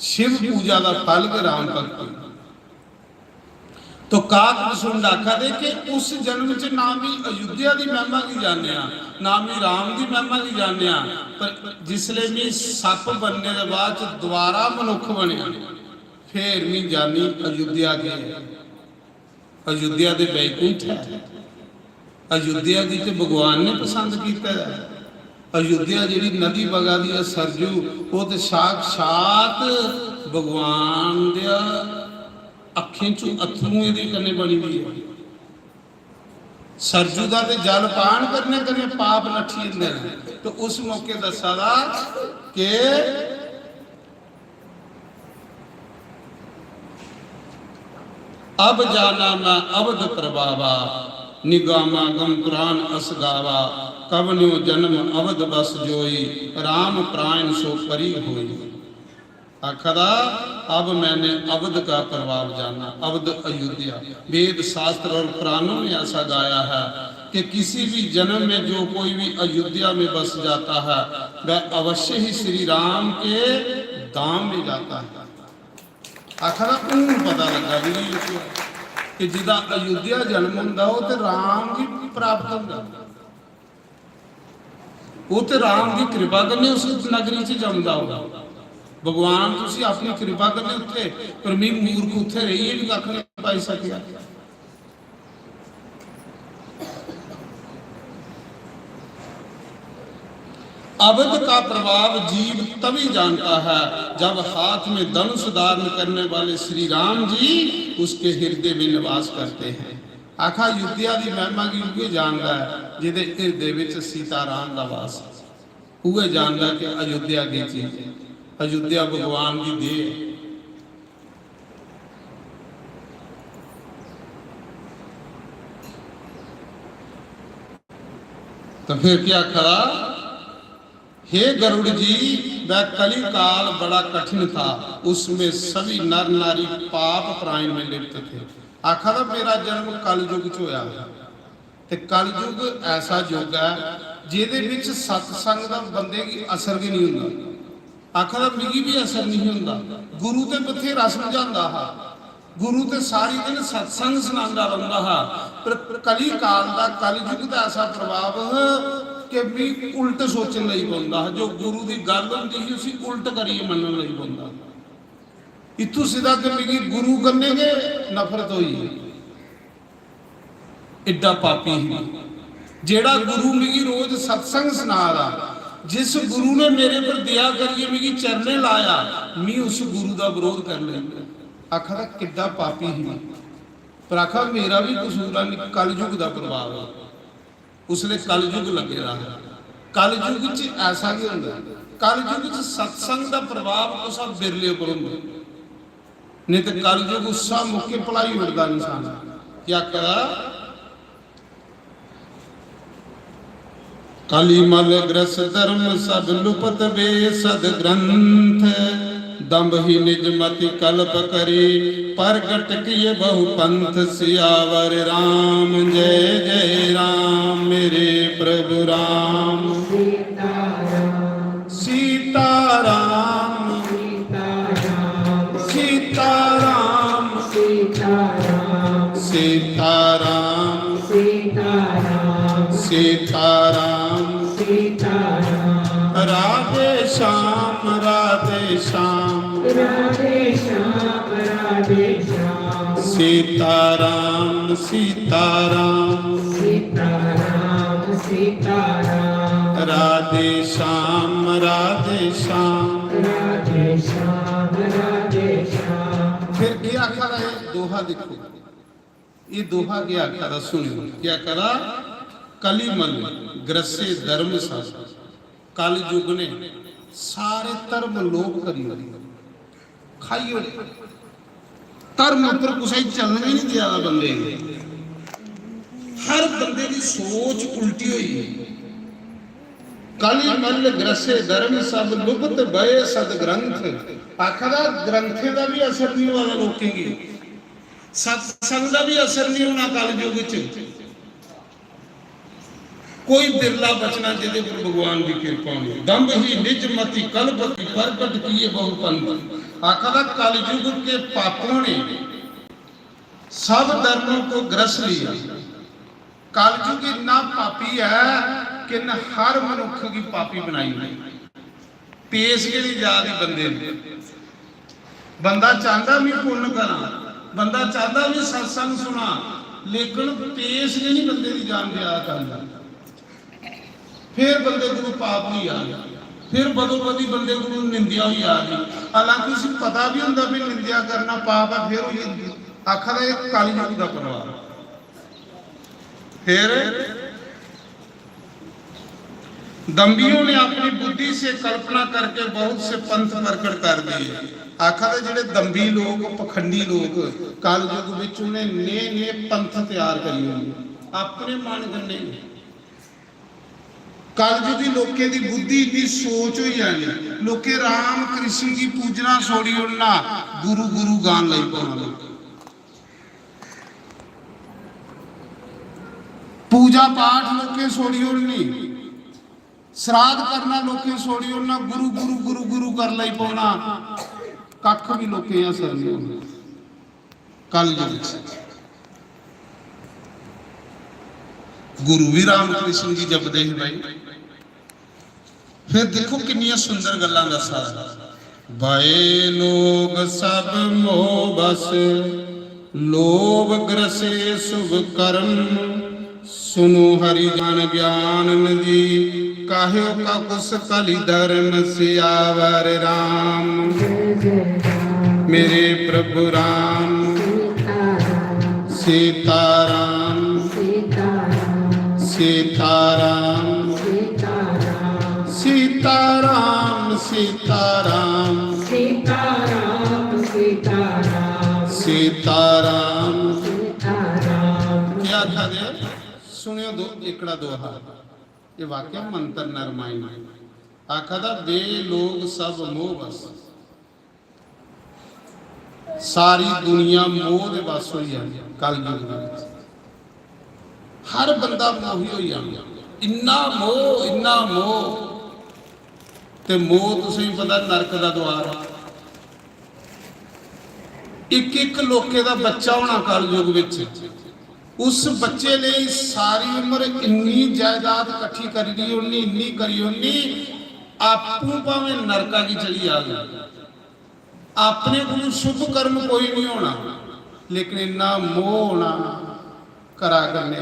शिव पूजा का फल के राम भक्ति। तो काक सुन आखा दे कि उस जन्म च ना भी अयोध्या की महिमा की जाने, ना भी राम की महिमा की जाने, पर जिसले भी सप बनने के बाद दोबारा मनुख बनया, फिर भी जानी अयोध्या के, अयोध्या के बैकुंठ है। अयोध्या की तो भगवान ने पसंद किया। अयोध्या जी नदी बगा दी सरजू, वो तो साक्षात भगवान दिया अखियों चो अथरू ये कन्ने बनी हुई है। सरजू का तो जल पान करने करने पाप नठी जाते हैं। तो उस मौके दसा कि अब जाना मैं अवध प्रभावा, निगामा गम कुरान अस गावा, कवन्यो जन्म अवध बस जोई, राम प्राण सो परी होई। आखदा अब मैंने अवध का प्रभाव जाना। अवध अयोध्या, वेद शास्त्र और पुराणों में ऐसा गाया है कि किसी भी जन्म में जो कोई भी अयोध्या में बस जाता है वह अवश्य ही श्री राम के धाम में जाता है। आखर पता लगा भी कि जिदा अयोध्या जन्म होंदा वो तो राम भी प्राप्त होंदा, वो तो राम की कृपा करने उस नगरी च जमदा होगा। भगवान तुसी अपनी कृपा करने उत्थे, पर मैं मूर्ख उत्थे रहिए भी कख नहीं पाई सकिया। अवध का प्रभाव जीव तभी जानता है जब हाथ में धनुष धारण करने वाले श्री राम जी उसके हृदय में निवास करते हैं। आखा अयोध्या की महिमा की उहे जानता है जिहदे हृदय विच सीता राम का वास है। उहे जानता कि अयोध्या की चीज, अयोध्या भगवान की देह। तो फिर क्या करा? हे गरुड़ जी, वह कली काल बड़ा कठिन था, उसमें सभी नर नारी पाप प्राण में लिप्त थे। आखा था मेरा जन्म कलयुग च होया, ते कलयुग ऐसा युग है जिहदे विच सत्संग दा बंदे की असर भी नहीं हुंदा। आखा था मिगी भी असर नहीं हुंदा। गुरु ते बथेरा समझांदा हा, गुरु ते सारी दिन सत्संग सुनांदा रहिंदा हा, पर कली काल दा कलयुग दा ऐसा प्रभाव कि भी उल्ट सोचने लई पैंदा। जो गुरु की गल होंदी सी उसी उल्ट करिए मनन लई पैंदा। इत्थों सीधा कि मिगी गुरु कन्ने के नफरत हुई, एडा पापी ही जेड़ा गुरु मिगी रोज सत्संग सुना रहा, जिस गुरु ने मेरे पर दया करिए मिगी चरने लाया, मैं उस गुरु का विरोध कर लेंगे। आखा किड्डा पापी ही, पर आखा मेरा भी कसूर नहीं, कलयुग का प्रभाव है। उसने कलयुग लगे रहा। कलयुग च ऐसा नहीं होंदा, कलयुग च सत्संग का प्रभाव तो सब बिरले पर होंदा, नहीं तो कलयुग उसा मुक्के भलाई उड़दा इंसान। क्या करा? कली मल ग्रस धर्म सब लुपत बे सद ग्रंथ, दम्भ ही निज मति कल्प करी, प्रगट किए बहु पंथ, सियावर राम जय जय राम मेरे प्रभु राम। सीताराम सीताराम सीताराम सीताराम सीताराम सीताराम सीताराम, राधे श्याम राधे श्याम राधे श्याम राधे श्याम, सीताराम सीताराम सीताराम सीताराम, राधे श्याम राधे श्याम राधे श्याम राधे श्याम। फिर क्या आखा है दोहा? देखो ये दोहा क्या आखा था, सुनियो क्या करा? कलीमल ग्रसे धर्म सब, कल युग ने सारे धर्म लोप करियो, खाइयो धर्म पर कुछ चलना ही नहीं दिया बंदे। हर बंदे की सोच उल्टी हुई। कलीमल ग्रसे धर्म सब लुप्त बये सद ग्रंथ। आखदा ग्रंथे का भी असर नहीं होगा लोगों की, सत्संग का भी असर नहीं होना कल युग च। कोई बिरला बचना जिदे पर भगवान की कृपा हो। दम्भ ही निज मति कलपति, प्रगट किए बहु पंथ। आखदा कलयुग के पापों ने सब धर्मों को ग्रस लिया। कलयुग इतना पापी है कि न हर मनुख की पापी बनाई है। पेश के नहीं जा रही बंदे ने। बंदा चाहता मैं पुण्य करा, बंदा चाहता मैं सत्संग सुना, लेकिन पेश के नहीं बंदे की जान दिया करता। फिर बंदे को पाप नहीं आ गया, फिर बदो बदी बंदे को निंदिया ही आ गई। हालांकि उसे पता भी होंगे भी निंदिया करना पाप है, फिर वही आखर एक कलयुग का प्रभाव। फिर दम्भियों ने अपनी बुद्धि से कल्पना करके बहुत से पंथ प्रकट कर दिए। आखा दे ਜਿਹੜੇ ਦੰਭੀ ਲੋਕ ਪਖੰਡੀ ਲੋਕ ਕਲਯੁਗ ਵਿੱਚ ਉਹਨੇ ਨੇ ਪੰਥ ਤਿਆਰ ਕਰੀ ਹੋਈ ਆਪਣੇ ਮਨ ਗੰਨੇ ਕਲਯੁਗੀ ਲੋਕੇ ਦੀ ਬੁੱਧੀ ਦੀ ਸੋਚ ਹੋਈ ਜਾਂਦੀ ਲੋਕੇ ਰਾਮ ਕ੍ਰਿਸ਼ਨ ਦੀ ਪੂਜਣਾ ਛੋੜੀ ਉਹਨਾਂ ਗੁਰੂ ਗੁਰੂ ਗਾਣ ਲਈ ਪਾਉਣਾ ਲੋਕ पूजा पाठ लोके छोड़ी होनी श्राद्ध करना लोके छोड़ी होना गुरु गुरु गुरु गुरु कर लाई पाना कख भी लोके असर नहीं होना कल गुरु भी राम कृष्ण जी जपदे ही भाई फिर देखो कितनी सुंदर गल्लां दसा भाए लोग सब मोह बस लोभ ग्रसे शुभ कर्म सुनो हरि जन ज्ञान नदी काहे का कुछ कलि धर्म सियावर राम मेरे प्रभु राम सीताराम सीताराम सीताराम सीताराम सीताराम सीताराम क्या था दे सुनियो दो एकड़ा दोहा ये वाक्य मंत्र नरमाइन आखा दा वे लोग सब मोह बस सारी दुनिया मोह दे बस होई जांदी कलयुग दे विच हर बंदा मोही होई जांदा इन्ना मोह ते मोह तुसीं पता नरक दा द्वार एक एक लोके दा बच्चा होना कलयुग विच उस बच्चे लिए सारी उम्र इन्नी जायदाद इकट्ठी करी होनी इन्नी करी होनी आपू भावें नरका की चली आ गई अपने को शुभ कर्म कोई नहीं होना लेकिन इन्ना मोह होना करा करने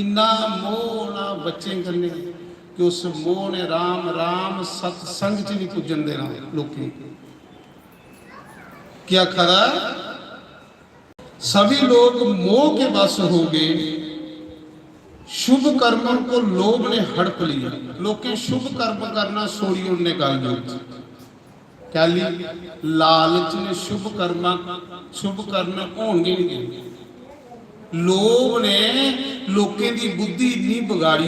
इन्ना मोह होना बच्चे करने कि उस मोह ने राम राम सत्संग च नहीं पुजन देना लोग क्या खरा सभी लोग मोह के बस हो गए शुभ कर्मों को लोभ ने हड़प लिया लोग शुभ कर्म करना छोड़ी उन्हें कलयुग क्या ली लालच ने शुभ करना होंगे नहीं लोभ ने लोकें दी बुद्धि इन्नी बिगाड़ी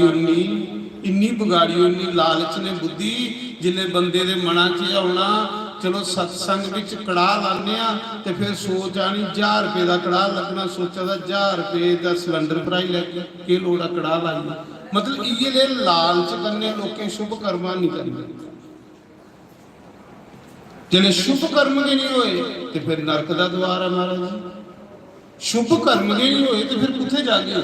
होनी लालच ने बुद्धि जिले बंदे दे मना च आउणा चलो सत्संग विच कड़ाह लाने ते फिर सोच आनी 1000 रुपए का कड़ाह लगना सोचा था 1000 रुपए का सिलेंडर भराई लगे के लोड़ा कड़ाह लाई मतलब ये लालच करने लोग शुभ कर्म नहीं करने जिन्हें शुभ कर्म के नहीं होए तो फिर नरक का द्वार है महाराज शुभ कर्म के नहीं होए तो फिर किथे जागे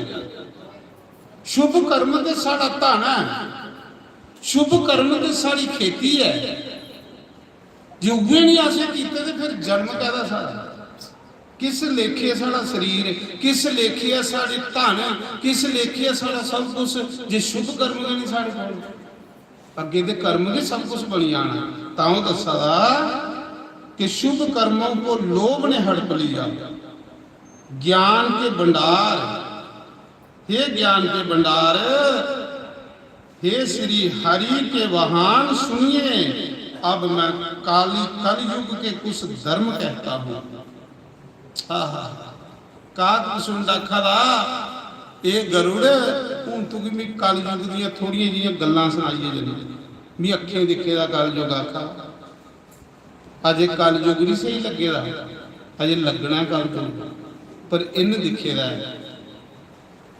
शुभ कर्म तो साड़ा धन है शुभ कर्म तो साड़ी खेती है जे उगे नहीं असें कीते ते फिर जन्म कैदा साड़ा किस लेखे साड़ा शरीर किस लेखे है साड़ी धन किस लेखे है साड़ा सब कुछ जे शुभ कर्म नहीं साढ़े कोल अगे दे कर्म के सब कुछ बनी आना तां दसा कि शुभ कर्मों को लोभ ने हड़प लिया ज्ञान के भंडार हे ज्ञान के भंडार हे श्री हरि के वाहन सुनिए अब मैं कलयुग के कुछ धर्म कहता हूं ये गरुड़ हूं तू भी कलयुग दी थोड़िया जी गल्लां सुनाइए जने भी अखे दिखे दा कलयुग आखा अजे कलयुग नहीं सही लगे दा अजे लगना कलयुग पर इन दिखे दा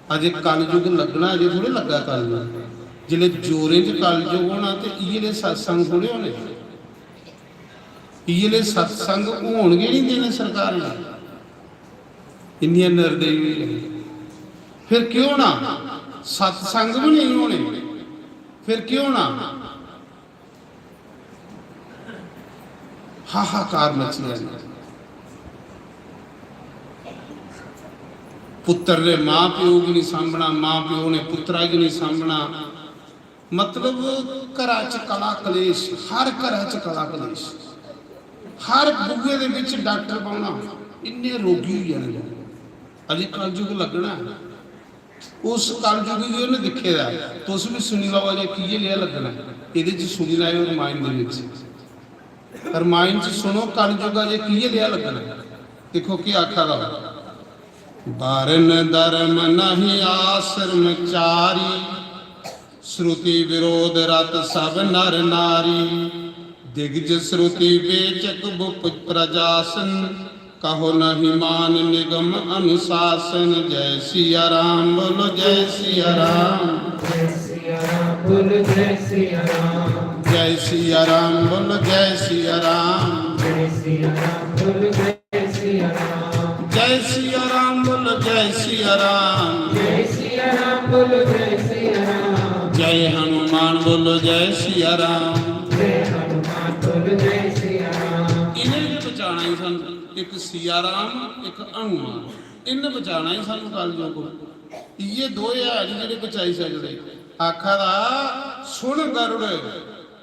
अजे कलयुग लगना अजे थोड़े लगा कलयुग जिले जोरे च कलयुग होना तो ये सत्संग थोड़े होने ये सत्संग होणगे नहीं देने सरकार ने इन्नियां निर्दयी फिर क्यों ना सत्संग भी नहीं होने फिर क्यों ना हाहाकार मच गया पुत्र ने मां प्यो की नहीं सामना मां प्यो ने पुत्रा की नहीं सामना मतलब घर च कला कलेश हर घर च कला कलेश हर बुगे दे विच डॉक्टर पाउणा इन्ने रोगी हो जाने अजे कलयुग लगना ਉਸ ਕਲਯੁਗੀ ਜੀ ਉਹਨੇ ਦਿਖੇ ਦਾ ਤੁਸੀਂ ਵੀ ਸੁਣੀ ਲਓ ਜੇ ਕੀ ਲਿਆ ਲੱਗਣਾ ਇਹਦੇ ਚ ਸੁਣੀ ਲਾਇਓ ਰਮਾਇਣ ਦੇ ਵਿੱਚ ਰਮਾਇਣ ਚ ਸੁਣੋ ਕਲਯੁਗਾ ਜੇ ਕੀ ਲਿਆ ਲੱਗਣਾ ਦੇਖੋ ਕੀ ਆਖਾ ਦਾ ਬਾਰਨ ਧਰਮ ਨਹੀਂ ਆਸਰਮ ਚਾਰੀ श्रुति विरोध रत सब नर नारी दिग्ज श्रुति बेचक बुप प्रजासन कहो नहीं मान निगम अनुशासन जय सिया राम बोलो जय सिया राम जय सिया राम बोलो जय सिया राम जय सिया राम बोलो जय सिया राम जय सिया राम बोलो जय सिया राम जय सिया राम बोलो जय सिया राम जय सिया राम बोलो जय सिया राम जय हनुमान बोलो जय सिया राम जय हनुमान बोलो जय सिया राम इन्हें भी बचाना ही सन एक सिया राम एक हनुमान इन्हें बचाना ही सन कलयुग को ये दो है ਜਿਹੜੇ ਬਚਾਈ ਸਕਦੇ ਆਖਾ ਦਾ ਸੁਣ ਗਰੁੜ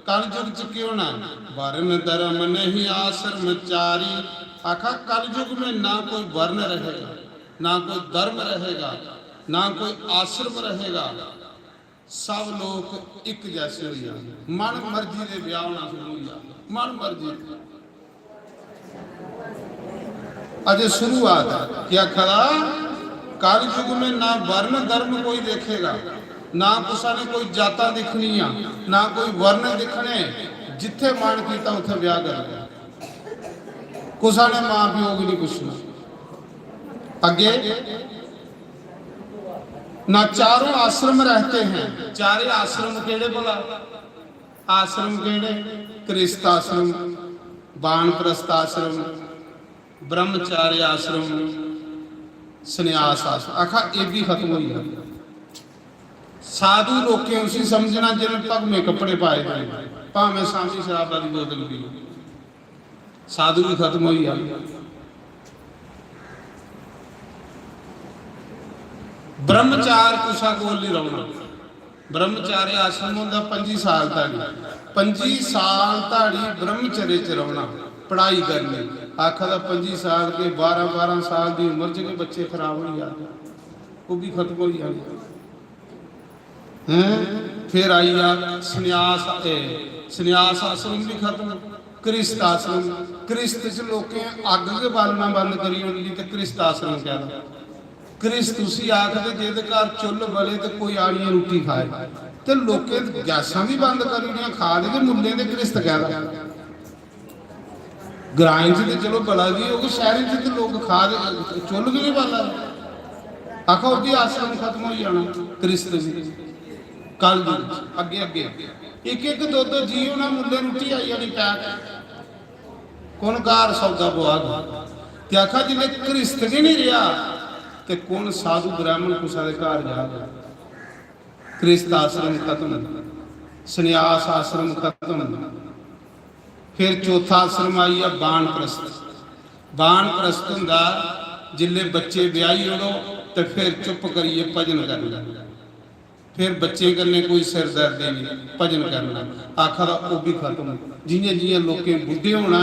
ਕਲਯੁਗ ਚ ਕਿਉਂ ਨਾ ਵਰਨ ਧਰਮ ਨਹੀਂ ਆਸਰਮ ਚਾਰੀ आखा कलयुग में ना कोई वर्ण रहेगा ना कोई धर्म रहेगा ना कोई आश्रम रहेगा सब लोग एक जैसे हो जाएंगे मन मर्जी के ब्याह होना शुरू हो जाएगा मन मर्जी अजय शुरुआत है क्या खरा कलयुग में ना वर्ण धर्म कोई देखेगा ना कुसा ने कोई जाता दिखनी ना कोई वर्ण दिखने जिथे मन किया उथे ब्याह कर कुसा ने मां प्यो की नहीं पूछना अगे ना चारों आश्रम रहते हैं चारे आश्रम केड़े बोला आश्रम केड़े कृष्ण आश्रम वानप्रस्थ आश्रम ब्रह्मचार्य आश्रम संन्यास आश्रम आखा ये भी खत्म हो गया साधु लोग के उसी समझना जिन्हें पग में कपड़े पाए गए भावें सामने शराब की बोतल पी साधु भी खत्म हो गया ब्रह्मचार कुसा कोल नहीं रहना ब्रह्मचार्य आश्रम होंदा 25 साल धाड़ी 25 साल धाड़ी ब्रह्मचर्य च रहना पढ़ाई करनी आखा दा 25 साल के 12 साल की उम्र च के बच्चे खराब हो जाते वो भी खत्म हो जाते हैं फिर आई आ संन्यास आश्रम भी खत्म कृष्ण आश्रम कृष्ण च लोकें अग के बालना बंद करी होनी तो कृष्ण आश्रम कहना कृष्ण तुसी आखदे जेदे घर चुल बले तो कोई आड़ियां रोटी खाए तो लोकें गैसां भी बंद करी होनी खा दे मुंडे ते कृष्ण कहदा ग्रां च चलो बड़ा भी होगी शहर च लोग खा दे चुल भी नहीं बाला आखो वो भी आश्रम खत्म हो जाना कृष्ण भी कल अगे अगे एक एक दो दो जी उन्हें मुंडे रोटी आई जानी पैक कौन घर सौदा पवा ते आखा जिन्हें कृष्ण ही नहीं रहा तो कौन साधु ब्राह्मण कुसा के घर जाएगा कृष्ण आश्रम खत्म संन्यास आश्रम खत्म फिर चौथा आश्रम आई है बाणप्रस्थ हुंदा जिले बच्चे ब्याही हो तो फिर चुप करिए भजन करना फिर बच्चे करने कोई सिर दर्द नहीं भजन करना आखा दा वो भी खत्म जियां जियां लोकें बुढ़े होना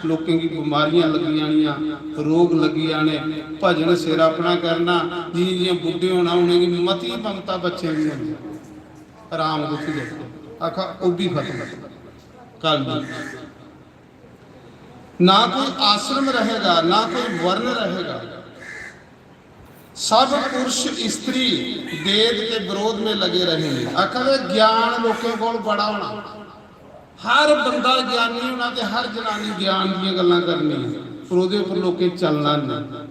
लोकें की बीमारियां लगी आनियां रोग लगी आने भजन सिर अपना करना जियां जियां बुढ़े होना उन्हें मती ममता बच्चे भी होनी आराम दुखी देखो आखा वो भी खत्म कल ना कोई आश्रम रहेगा ना कोई वर्ण रहेगा सब पुरुष स्त्री वेद के विरोध में लगे रहेंगे आखिर ज्ञान लोगों को बड़ा होना हर बंदा ज्ञानी होना ते हर जनानी ज्ञान दी गल्लां करनी पर उहदे उपर लोकें चलना नहीं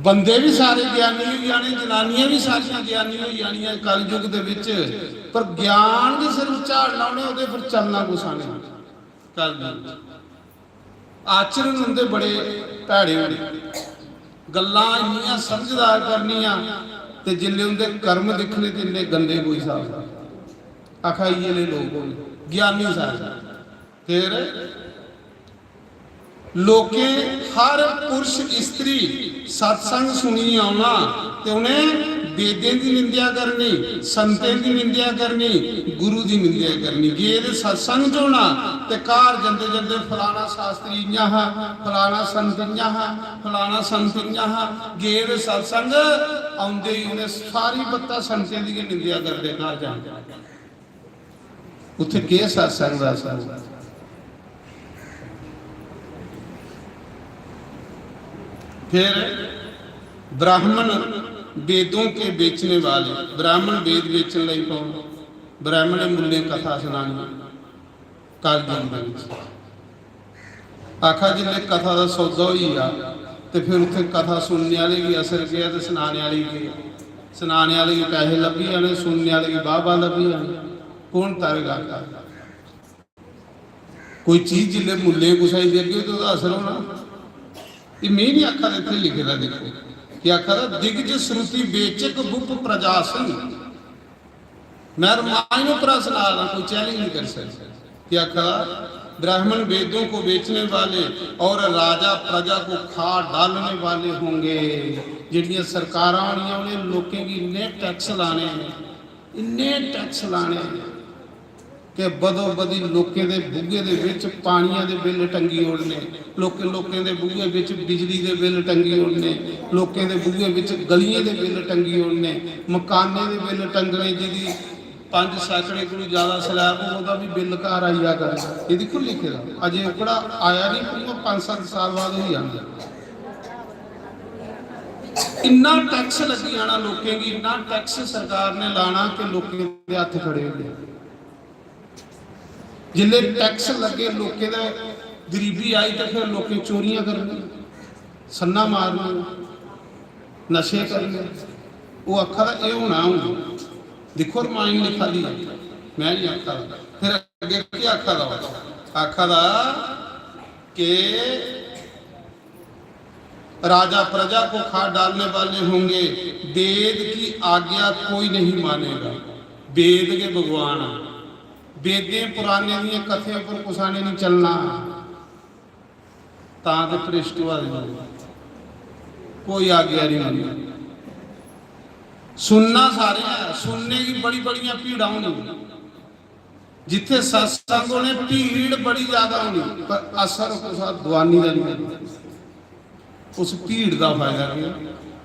बंदे भी सारे ज्ञानी हो जाने जनानियां भी सारियां ज्ञानी हो जानियां कलयुग दे विच पर ज्ञान दे सिर झाड़ना उहने उहदे पर चलना कुछ नहीं कलयुग आचरण उहदे बड़े भैड़े होने गल्लां इन्नियां समझदार करनियां ते जिल्ले उनके कर्म दिखने ते इन्ने गंदे कोई साहब आखा ये लोग ज्ञानी साहब फिर लोके हर पुरुष स्त्री सत्संग सुनी आना ते उन्हें वेदें की निंदा करनी, संतें की निंदा करनी, गुरु की निंदा करनी। जे सत्संग च होना तो घर जंदे जंदे फलाना शास्त्री इयां हा, फलाना संत इयां हा, फलाना संत इयां हा। जे सत्संग आउंदे ही उन्हें सारी बत्ता संतें की निंदा करते घर जाते, उत्थे के सत्संग दा असर। फिर ब्राह्मण वेदों के बेचने वाले, ब्राह्मण वेद बेचने लई पाउण, ब्राह्मण मूल्य कथा सुनानी कलयुग आखा जिले कथा का सौदा ही आ तो फिर उत्थे कथा सुनने वाले भी असर गया तो सुनाने वाले भी, सुनाने वाले भी पैसे लभी जाने, सुनने वाले भी वाह लभी जाने। कौन तारेगा? कोई चीज जिले मूल्य कुछ आई देगी तो असर होना। ये मैं नहीं आखा इतने लिखे दा, देखो कि आखा दिग्ज श्रुति बेचक बुप प्रजासन, मैं रामायण प्रश्न आ रहा, कोई चैलेंज नहीं कर सकता। कि आखा ब्राह्मण वेदों को बेचने वाले और राजा प्रजा को खा डालने वाले होंगे। जिहड़ियां सरकारां आउणियां उन्हें लोकें की इन्ने टैक्स लाने, इन्ने टैक्स लाने कि बदो बदी लोकें दे बुगे दे विच पानियां दे बिल टंगी ओड़ने, लोकें दे बुगे विच बिजली दे बिल टंगी ओड़ने, लोकें दे बुगे विच गलियां दे बिल टंगी ओड़ने, मकाने दे बिल टंगने, जिहदी 5 सैकड़े कोई ज़्यादा स्लैब होगा भी बिल घर आइया कर। ये देखो लिखे दा अजे ओकड़ा आया नहीं, पूरा 5-7 साल बाद ही आंदा। इन्ना टैक्स लगी जाना लोकें की, इन्ना टैक्स सरकार ने लाना कि लोकें दे हत्थ खड़े हो गए। जिले टैक्स लगे लोकें दे गरीबी आई तो फिर लोग चोरियां करनी, सन्ना मारना, नशे करने। वो आखा ये होना हूँ, देखो रामायण लिखा दी, मैं नहीं आखा। फिर अगे क्या आखा दा? आखा दा कि राजा प्रजा को खा डालने वाले होंगे, वेद की आज्ञा कोई नहीं मानेगा। वेद के भगवान, वेदे पुराने दी कथे पर कुसा ने नहीं चलना, तां भ्रिष्टवाद कोई आज्ञा नहीं मानी। सुनना सारे है, सुनने की बड़ी बड़िया भीड़ होनी, जिथे सत्संग होने भीड़ बड़ी ज्यादा होनी, पर असर कुसा दवानी का नहीं। उस भीड़ का फायदा नहीं,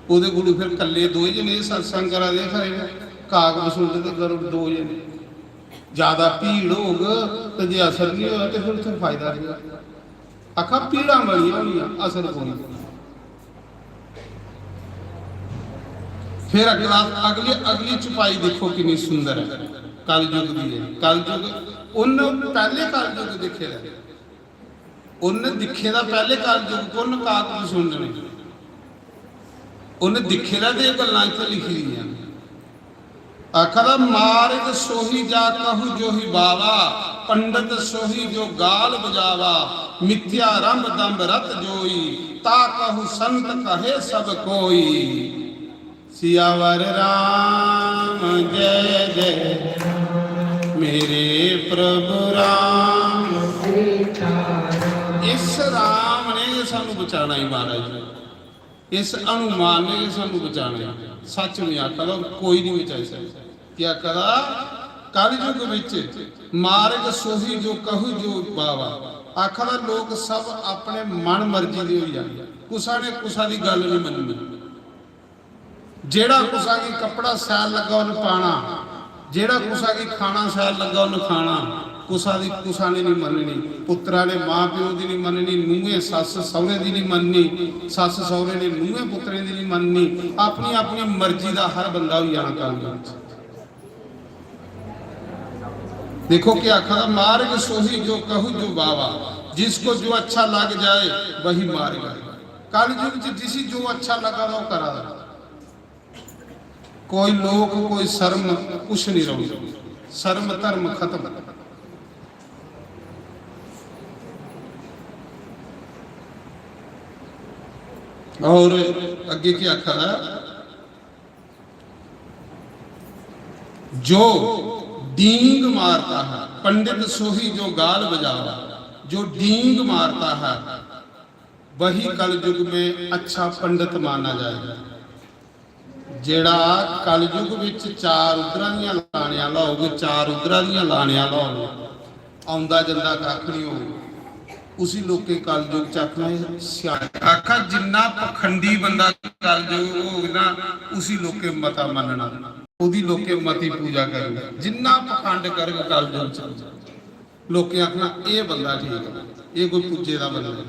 वो गुरु फिर कले 2 जने सत्संग करा दे, खरे काग वसूलते तो करो 2 जने। ज्यादा भीड़ होग तो जो असर नहीं होया तो फिर उत्थे फायदा नहीं। आखा भीड़ा बड़िया होनी, असर कोई। फिर अगला अगली चुपाई देखो कितनी सुंदर है, कलयुग की है। कलयुग उन्हें पहले कलयुग दिखे, उन्हें दिखे दा पहले कलयुग को काग सुनने, उन्हें दिखे दा तो गल्लां इत्थे लिखी दी। आखा मार्ग सोही जा कहू जो ही बावा, पंडित सोही जो गाल बजावा, मिथ्या रंभ दम्भ रत जोई, ता कहू संत कहे सब कोई। सियावर राम जय जय मेरे प्रभु राम। इस राम ने सानू बचाना ही महाराज, इस हनुमान ने सानू बचाना। सच में आखा कोई नहीं बचा सकता। क्या करा कलयुग विच मार्ग सोही जो कहू जो बावा। आखा लोग सब अपने मन मर्जी दे हो जाते, कुसा ने कुसा की गल नहीं मननी। जेड़ा कुसा की कपड़ा सैल लगा उन्हें पाना, जेड़ा कुसा की खाना सैल लगा उन्हें खाना, कुसा की कुसा ने नहीं मननी। पुत्रा ने माँ प्यो की नहीं मननी, नूहे सस सौरे की नहीं मननी, सस सौरे ने नूहे पुत्रे की नहीं मननी। अपनी अपनी मर्जी का हर बंदा हो जाना काम। देखो क्या आखा मार्ग सोही जो कहू जो बावा, जिसको जो अच्छा लग जाए वही मार्ग। कलयुग जिसी जो अच्छा लगा वो करा, कोई लोग कोई शर्म कुछ नहीं रहो, शर्म धर्म खत्म। और अगे क्या आखा जो डींग मारता है, पंडित सोही जो गाल बजावा, जो डींग मारता है वही कलयुग में अच्छा पंडित माना जाएगा। ਜਿਹੜਾ कलयुग ਵਿੱਚ ਚਾਰ ਉਦਰਾਂ ਦੀਆਂ ਲਾਣੀਆਂ ਲਾਓਗੇ, ਚਾਰ ਉਦਰਾਂ ਦੀਆਂ ਲਾਣੀਆਂ ਲਾਓਗੇ, ਆਉਂਦਾ ਜਾਂਦਾ ਕੱਖ ਨਹੀਂ ਹੋਊ। ਉਸੀ ਲੋਕੇ कलयुग ਚ ਆਖਣਾ ਸਿਆਣਾ ਆਖਾ ਜਿੰਨਾ ਪਖੰਡੀ ਬੰਦਾ कलयुग ਹੋਵੇ ਨਾ ਉਸੀ ਲੋਕੇ ਮਤਾ ਮੰਨਣਾ, ਉਹਦੀ ਲੋਕੇ ਮਤੀ ਪੂਜਾ ਕਰਨਾ। ਜਿੰਨਾ ਪਖੰਡ ਕਰੇਗਾ कलयुग ਚ ਲੋਕੇ ਆਖਣਾ ਇਹ ਬੰਦਾ ਠੀਕ ਹੈ, ਇਹ ਕੋਈ ਪੂਜੇ ਦਾ ਬੰਦਾ ਨਹੀਂ।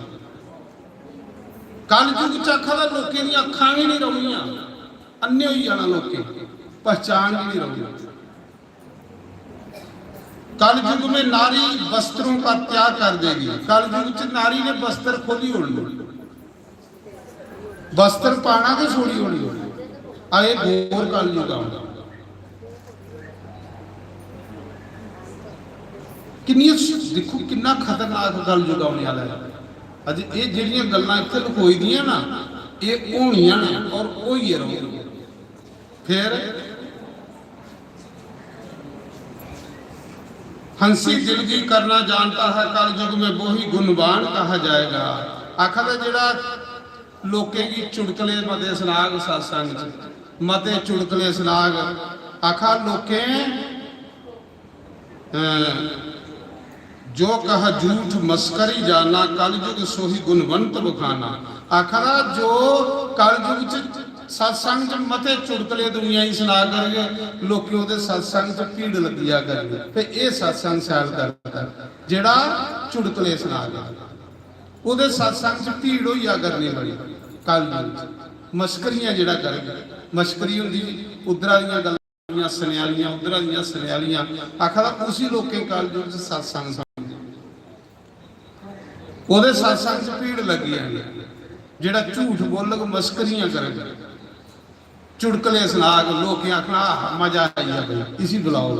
कलयुग ਚ ਆਖਾ ਦਾ ਲੋਕੇ ਦੀਆਂ ਅੱਖਾਂ ਵੀ ਨਹੀਂ ਰਹੁੰਦੀਆਂ, अन्य ही जाना लोग के पहचान भी नहीं रही। कलयुग में नारी वस्त्रों का त्याग कर देगी। कलयुग च नारी ने वस्त्र खोली होनी, वस्त्र पाना तो छोड़ी होनी। आए घोर कलयुग आउंदा किन्नी देखो किन्ना खतरनाक कलयुग आने वाला है। अज ये जिहड़ियां गल्लां इत्थे लुकोई दियां ना ये होणियां ने और ओही रहोगी। फिर हंसी दिलगी करना जानता है कलयुग में वही गुणवान कहा जाएगा। आखा था जेड़ा लोके की चुड़कले मते सनाग सत्संग मते चुड़कले सनाग आखा लोके जो कहा झूठ मस्करी जाना कलयुग सोही गुणवंत बखाना। आखा था जो कलयुग सत्संग च मते चुड़कले दुनिया ही सुना करके लोग ਉਹਦੇ सत्संग च भीड़ लगिया करके फिर ये सत्संग सैल करता जेड़ा चुड़कले सुना गया ਉਹਦੇ सत्संग च भीड़ होइया करनी बड़ी। कल मस्करियां जेड़ा करके मस्करी हुंदी उधरा दीयां गल्लां सनियालियां उधरा दीयां सनियालियां आखा उसी लोके कलयुग च सत्संग ਉਹਦੇ सत्संग च भीड़ लगी है जेड़ा झूठ बोलग मस्करियां करे चुड़कले सुनाग लोग आखना मजा आई है भाई इसी बुलाओ।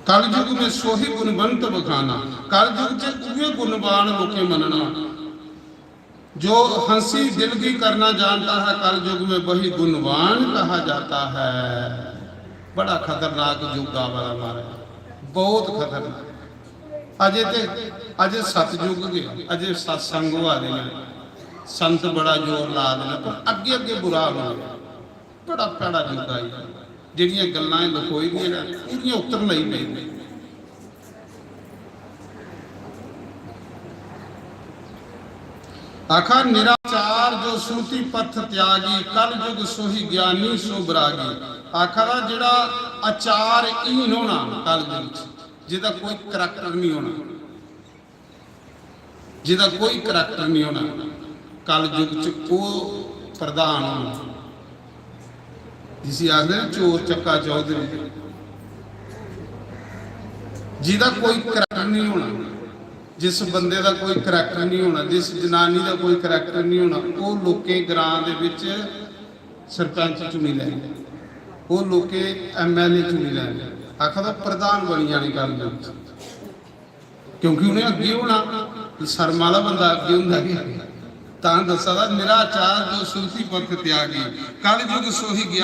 कलयुग में सोही गुणवंत बखाना कलयुग च गुणवान लोके मनना। जो हंसी दिलगी करना जानता है कलयुग में वही गुणवान कहा जाता है। बड़ा खतरनाक युग वाला मारा बहुत खतरनाक। अजे ते अजे सतयुग गया अजे सत्संग आ रहे हैं संत बड़ा जोर ला देना पर अगे अगे बुरा हो बड़ा भैड़ा युग आई जिहड़ियां गल्लां लखोई दियां पूरियां उतर नहीं पई। आखा निराचार जो सूती पथ त्यागी कलयुग सोही ज्ञानी सो बरागी। आखा दा जिहड़ा आचारहीन होना कलयुग जिहदा कोई करैक्टर नहीं होना जिहदा कोई करैक्टर नहीं होना कलयुग च वो प्रधान होना जिसी आखदे चोर चक्का चौधरी जिहदा कोई करैक्टर नहीं होना जिस बंदे का कोई करैक्टर नहीं होना जिस जनानी का कोई करैक्टर नहीं होना वो लोके ग्रां दे विच सरपंच चुनी लैंदे वो लोके MLA चुनी लैंदे आखा प्रधान बनी जानी गल क्योंकि उन्हें अगे होना शर्म वाला बंदा अगे होंदा कि तां दस्सा निराचार जो सूती पथ त्यागी कलयुग सोही गया